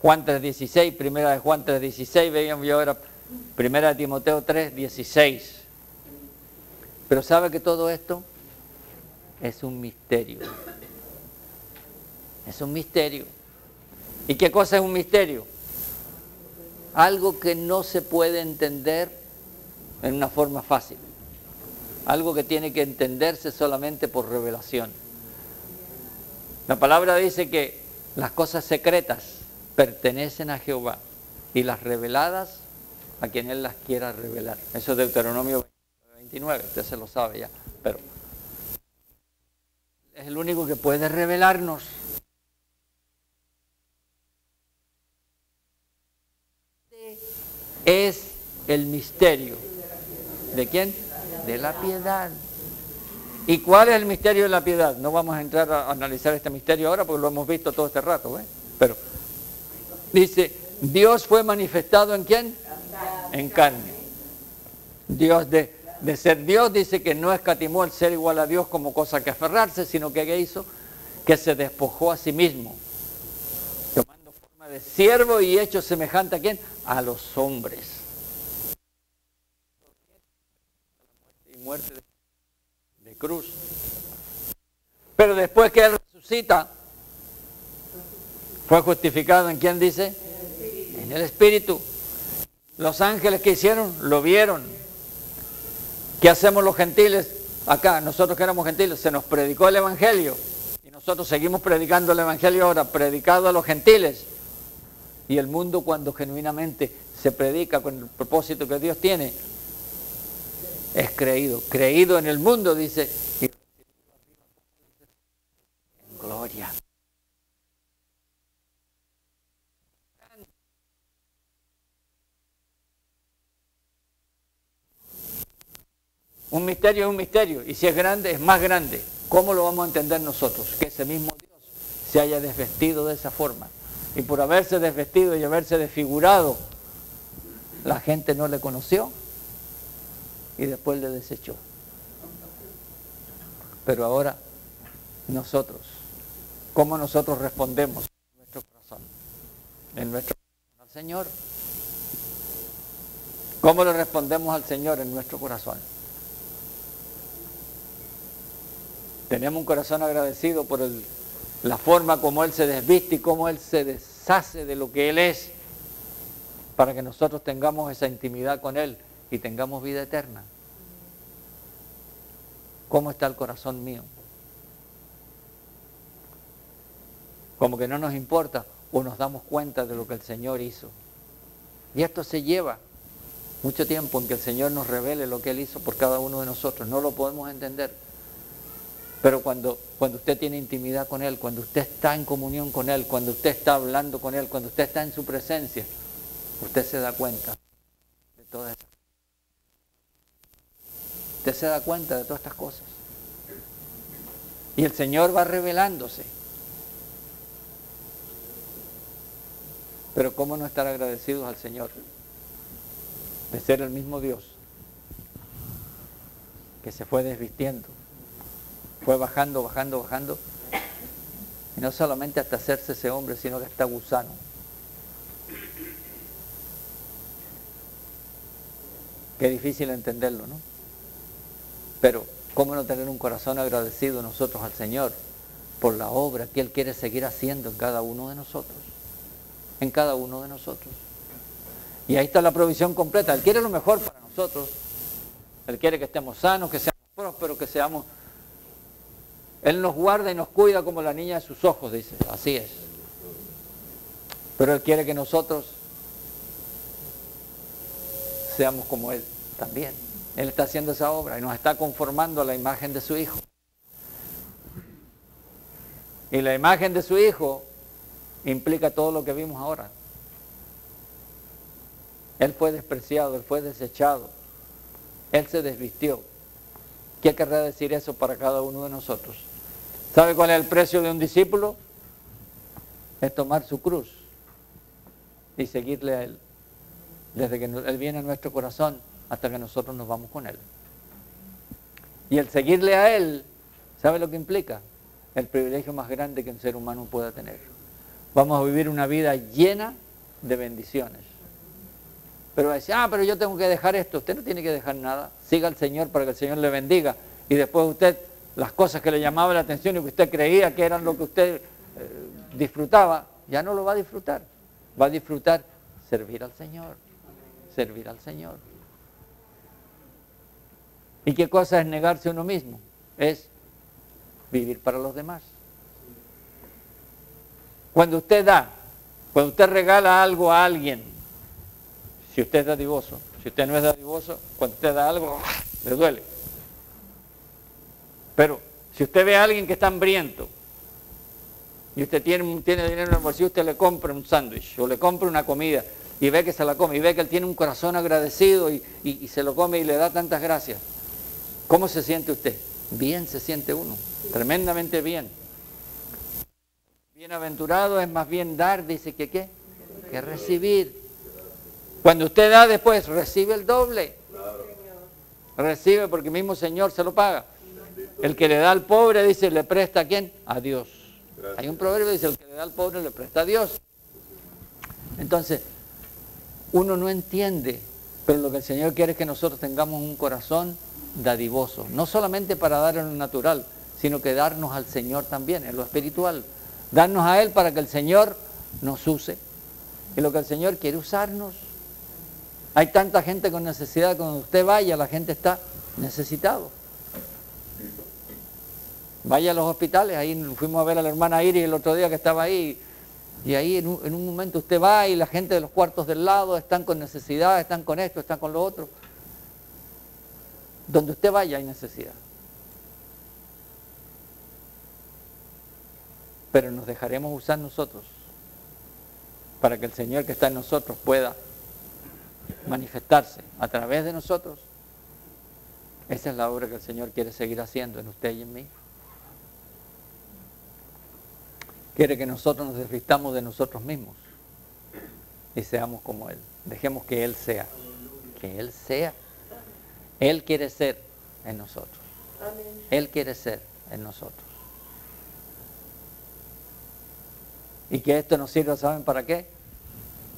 Juan 3.16, primera de Juan 3.16, veíamos yo ahora, primera de Timoteo 3.16. Pero sabe que todo esto es un misterio. Es un misterio. ¿Y qué cosa es un misterio? Algo que no se puede entender en una forma fácil. Algo que tiene que entenderse solamente por revelación. La palabra dice que las cosas secretas pertenecen a Jehová y las reveladas a quien Él las quiera revelar. Eso es Deuteronomio 29, usted se lo sabe ya, pero es el único que puede revelarnos. Es el misterio. ¿De quién? De la piedad. ¿Y cuál es el misterio de la piedad? No vamos a entrar a analizar este misterio ahora porque lo hemos visto todo este rato, ¿ves? Pero dice, Dios fue manifestado ¿en quién? En carne. Dios de ser Dios dice que no escatimó el ser igual a Dios como cosa que aferrarse, sino que ¿qué hizo? Que se despojó a sí mismo, tomando forma de siervo y hecho semejante ¿a quién? A los hombres. Y muerte de cruz. Pero después que Él resucita, fue justificado ¿en quién dice? En el Espíritu. Los ángeles que hicieron, lo vieron. ¿Qué hacemos los gentiles? Acá, nosotros que éramos gentiles, se nos predicó el Evangelio. Y nosotros seguimos predicando el Evangelio ahora, predicado a los gentiles. Y el mundo cuando genuinamente se predica con el propósito que Dios tiene, es creído. Creído en el mundo, dice, en gloria. Un misterio es un misterio, y si es grande, es más grande. ¿Cómo lo vamos a entender nosotros? Que ese mismo Dios se haya desvestido de esa forma. Y por haberse desvestido y haberse desfigurado, la gente no le conoció y después le desechó. Pero ahora, nosotros, ¿cómo nosotros respondemos en nuestro corazón? En nuestro corazón al Señor. ¿Cómo le respondemos al Señor en nuestro corazón? Tenemos un corazón agradecido por la forma como Él se desviste y cómo Él se deshace de lo que Él es para que nosotros tengamos esa intimidad con Él y tengamos vida eterna. ¿Cómo está el corazón mío? Como que no nos importa o nos damos cuenta de lo que el Señor hizo. Y esto se lleva mucho tiempo en que el Señor nos revele lo que Él hizo por cada uno de nosotros. No lo podemos entender. Pero cuando usted tiene intimidad con Él, cuando usted está en comunión con Él, cuando usted está hablando con Él, cuando usted está en su presencia, usted se da cuenta de todas estas cosas. Usted se da cuenta de todas estas cosas. Y el Señor va revelándose. Pero ¿cómo no estar agradecidos al Señor de ser el mismo Dios que se fue desvistiendo, fue bajando, bajando, bajando, y no solamente hasta hacerse ese hombre, sino que hasta gusano? Qué difícil entenderlo, ¿no? Pero ¿cómo no tener un corazón agradecido nosotros al Señor por la obra que Él quiere seguir haciendo en cada uno de nosotros? En cada uno de nosotros. Y ahí está la provisión completa. Él quiere lo mejor para nosotros. Él quiere que estemos sanos, que seamos prósperos, que seamos... Él nos guarda y nos cuida como la niña de sus ojos, dice. Así es. Pero Él quiere que nosotros seamos como Él también. Él está haciendo esa obra y nos está conformando a la imagen de su Hijo. Y la imagen de su Hijo implica todo lo que vimos ahora. Él fue despreciado, Él fue desechado, Él se desvistió. ¿Qué querrá decir eso para cada uno de nosotros? ¿Sabe cuál es el precio de un discípulo? Es tomar su cruz y seguirle a Él, desde que Él viene a nuestro corazón hasta que nosotros nos vamos con Él. Y el seguirle a Él, ¿sabe lo que implica? El privilegio más grande que un ser humano pueda tener. Vamos a vivir una vida llena de bendiciones. Pero va a decir, pero yo tengo que dejar esto. Usted no tiene que dejar nada. Siga al Señor para que el Señor le bendiga. Y después usted, las cosas que le llamaban la atención y que usted creía que eran lo que usted disfrutaba, ya no lo va a disfrutar. Va a disfrutar servir al Señor. Servir al Señor. ¿Y qué cosa es negarse a uno mismo? Es vivir para los demás. Cuando usted da, cuando usted regala algo a alguien, si usted es dadivoso, si usted no es dadivoso, cuando usted da algo, le duele. Pero si usted ve a alguien que está hambriento y usted tiene dinero en el bolsillo, usted le compra un sándwich o le compra una comida y ve que se la come y ve que él tiene un corazón agradecido y se lo come y le da tantas gracias. ¿Cómo se siente usted? Bien se siente uno, tremendamente bien. Bienaventurado es más bien dar, dice que ¿qué? Que recibir. Cuando usted da después, recibe el doble. Recibe porque el mismo Señor se lo paga. El que le da al pobre, dice, le presta ¿a quién? A Dios. Hay un proverbio que dice, el que le da al pobre le presta a Dios. Entonces, uno no entiende, pero lo que el Señor quiere es que nosotros tengamos un corazón dadivoso. No solamente para dar en lo natural, sino que darnos al Señor también, en lo espiritual. Darnos a Él para que el Señor nos use. Y lo que el Señor quiere usarnos. Hay tanta gente con necesidad, cuando usted vaya, la gente está necesitado. Vaya a los hospitales, ahí fuimos a ver a la hermana Iris el otro día que estaba ahí, y ahí en un momento usted va y la gente de los cuartos del lado están con necesidad, están con esto, están con lo otro. Donde usted vaya hay necesidad. Pero nos dejaremos usar nosotros para que el Señor que está en nosotros pueda manifestarse a través de nosotros. Esa es la obra que el Señor quiere seguir haciendo en usted y en mí. Quiere que nosotros nos desvistamos de nosotros mismos y seamos como Él. Dejemos que Él sea. Que Él sea. Él quiere ser en nosotros. Él quiere ser en nosotros. Y que esto nos sirva, ¿saben para qué?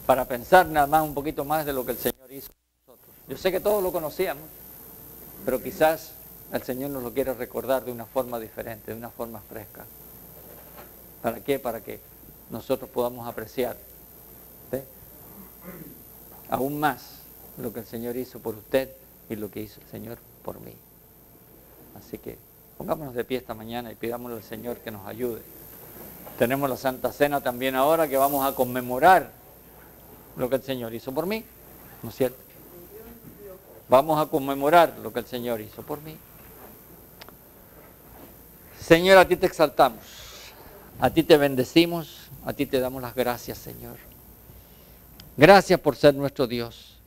Para pensar nada más un poquito más de lo que el Señor hizo con nosotros. Yo sé que todos lo conocíamos, pero quizás el Señor nos lo quiere recordar de una forma diferente, de una forma fresca. ¿Para qué? Para que nosotros podamos apreciar, ¿sí?, aún más lo que el Señor hizo por usted y lo que hizo el Señor por mí. Así que pongámonos de pie esta mañana y pidámosle al Señor que nos ayude. Tenemos la Santa Cena también ahora, que vamos a conmemorar lo que el Señor hizo por mí, ¿no es cierto? Vamos a conmemorar lo que el Señor hizo por mí. Señor, a ti te exaltamos, a ti te bendecimos, a ti te damos las gracias, Señor. Gracias por ser nuestro Dios,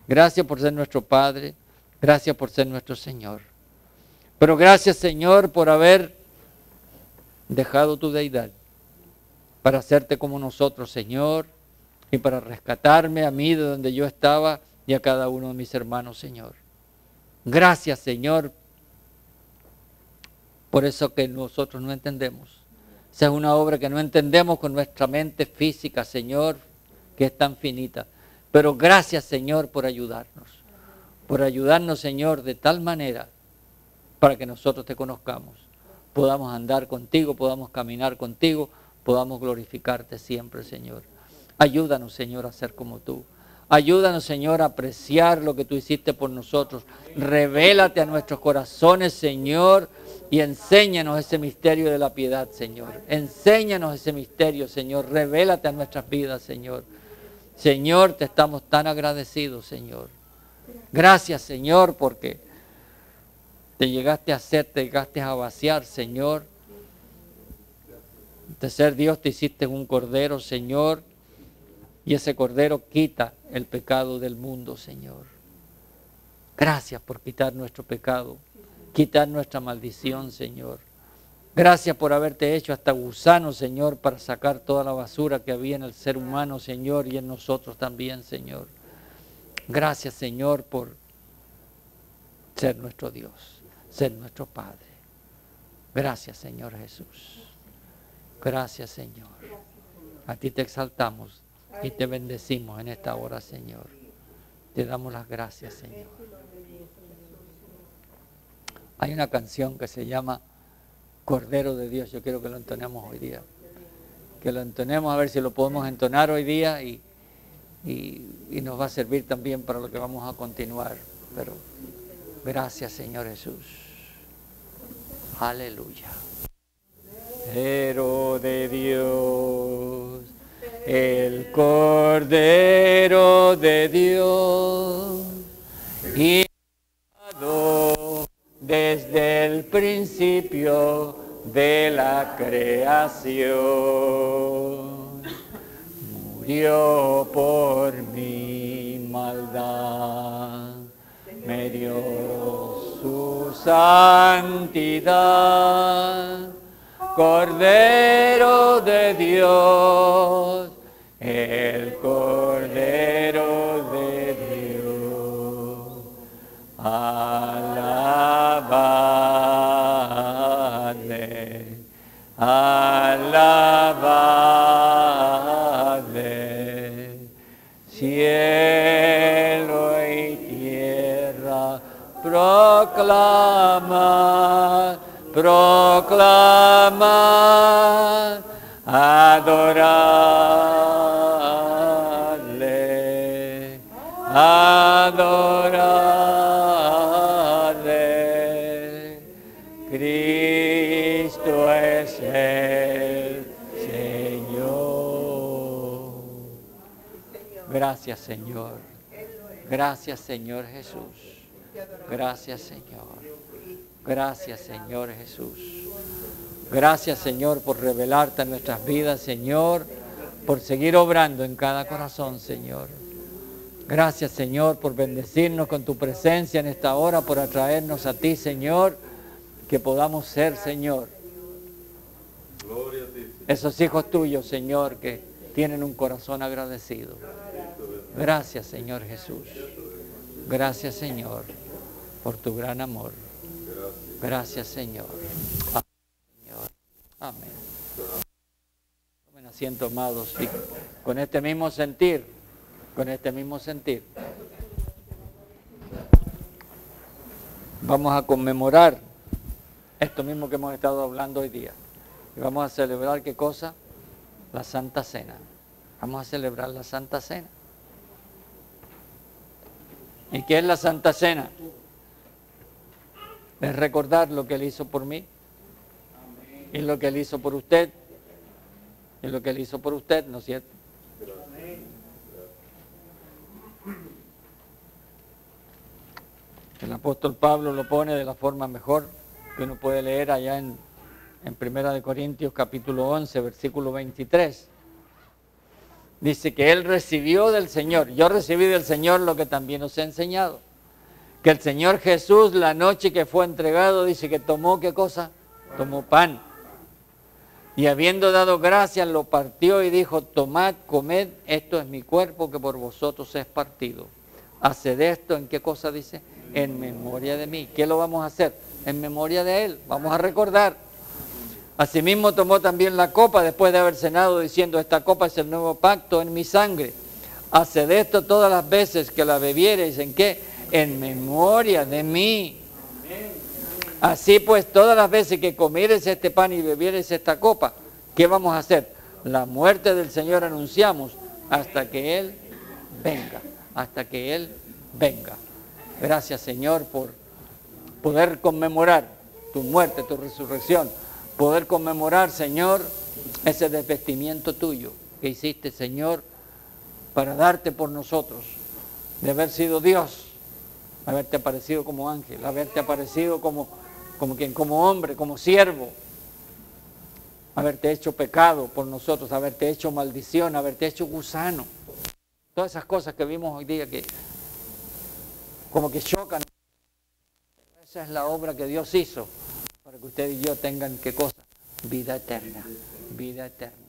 gracias por ser nuestro Padre, gracias por ser nuestro Señor. Pero gracias, Señor, por haber dejado tu deidad para hacerte como nosotros, Señor, y para rescatarme a mí de donde yo estaba y a cada uno de mis hermanos, Señor. Gracias, Señor, por eso que nosotros no entendemos. Esa es una obra que no entendemos con nuestra mente física, Señor, que es tan finita. Pero gracias, Señor, por ayudarnos, Señor, de tal manera para que nosotros te conozcamos, podamos andar contigo, podamos caminar contigo, podamos glorificarte siempre, Señor. Ayúdanos, Señor, a ser como tú. Ayúdanos, Señor, a apreciar lo que tú hiciste por nosotros. Revélate a nuestros corazones, Señor, y enséñanos ese misterio de la piedad, Señor. Enséñanos ese misterio, Señor. Revélate a nuestras vidas, Señor. Señor, te estamos tan agradecidos, Señor. Gracias, Señor, porque te llegaste a vaciar, Señor. De ser Dios te hiciste un cordero, Señor. Y ese cordero quita el pecado del mundo, Señor. Gracias por quitar nuestro pecado, quitar nuestra maldición, Señor. Gracias por haberte hecho hasta gusano, Señor, para sacar toda la basura que había en el ser humano, Señor, y en nosotros también, Señor. Gracias, Señor, por ser nuestro Dios, ser nuestro Padre. Gracias, Señor Jesús. Gracias, Señor. A ti te exaltamos y te bendecimos en esta hora, Señor. Te damos las gracias, Señor. Hay una canción que se llama Cordero de Dios. Yo quiero que lo entonemos hoy día. Que lo entonemos, a ver si lo podemos entonar hoy día y nos va a servir también para lo que vamos a continuar. Pero gracias, Señor Jesús. Aleluya. Cordero de Dios, el Cordero de Dios, inmolado desde el principio de la creación, murió por mi maldad, me dio su santidad. Cordero de Dios, el Cordero de Dios, alabadle, alabadle, cielo y tierra proclama. Proclamar, adorarle, adorarle. Cristo es el Señor. Gracias, Señor. Gracias, Señor Jesús. Gracias, Señor. Gracias, Señor Jesús. Gracias, Señor, por revelarte en nuestras vidas, Señor, por seguir obrando en cada corazón, Señor. Gracias, Señor, por bendecirnos con tu presencia en esta hora, por atraernos a ti, Señor, que podamos ser, Señor, esos hijos tuyos, Señor, que tienen un corazón agradecido. Gracias, Señor Jesús. Gracias, Señor, por tu gran amor. Gracias, Señor. Amén. Señor. Amén. Tomen asiento, amados, y con este mismo sentir, vamos a conmemorar esto mismo que hemos estado hablando hoy día. Y vamos a celebrar, ¿qué cosa? La Santa Cena. Vamos a celebrar la Santa Cena. ¿Y qué es la Santa Cena? Es recordar lo que Él hizo por mí, y lo que Él hizo por usted, y lo que Él hizo por usted, ¿no es cierto? El apóstol Pablo lo pone de la forma mejor que uno puede leer allá en 1 Corintios capítulo 11, versículo 23. Dice que Él recibió del Señor, yo recibí del Señor lo que también os he enseñado. Que el Señor Jesús, la noche que fue entregado, dice que tomó, ¿qué cosa? Tomó pan. Y habiendo dado gracias, lo partió y dijo, tomad, comed, esto es mi cuerpo que por vosotros es partido. Haced esto, ¿en qué cosa dice? En memoria de mí. ¿Qué lo vamos a hacer? En memoria de Él. Vamos a recordar. Asimismo tomó también la copa después de haber cenado, diciendo, esta copa es el nuevo pacto en mi sangre. Haced esto todas las veces que la bebiereis, ¿en qué? En memoria de mí. Así pues, todas las veces que comiereis este pan y bebiereis esta copa, ¿qué vamos a hacer? La muerte del Señor anunciamos hasta que Él venga. Hasta que Él venga. Gracias, Señor, por poder conmemorar tu muerte, tu resurrección. Poder conmemorar, Señor, ese desvestimiento tuyo que hiciste, Señor, para darte por nosotros, de haber sido Dios, haberte aparecido como ángel, haberte aparecido como hombre, como siervo, haberte hecho pecado por nosotros, haberte hecho maldición, haberte hecho gusano. Todas esas cosas que vimos hoy día que como que chocan. Esa es la obra que Dios hizo para que usted y yo tengan, ¿qué cosa? Vida eterna, vida eterna.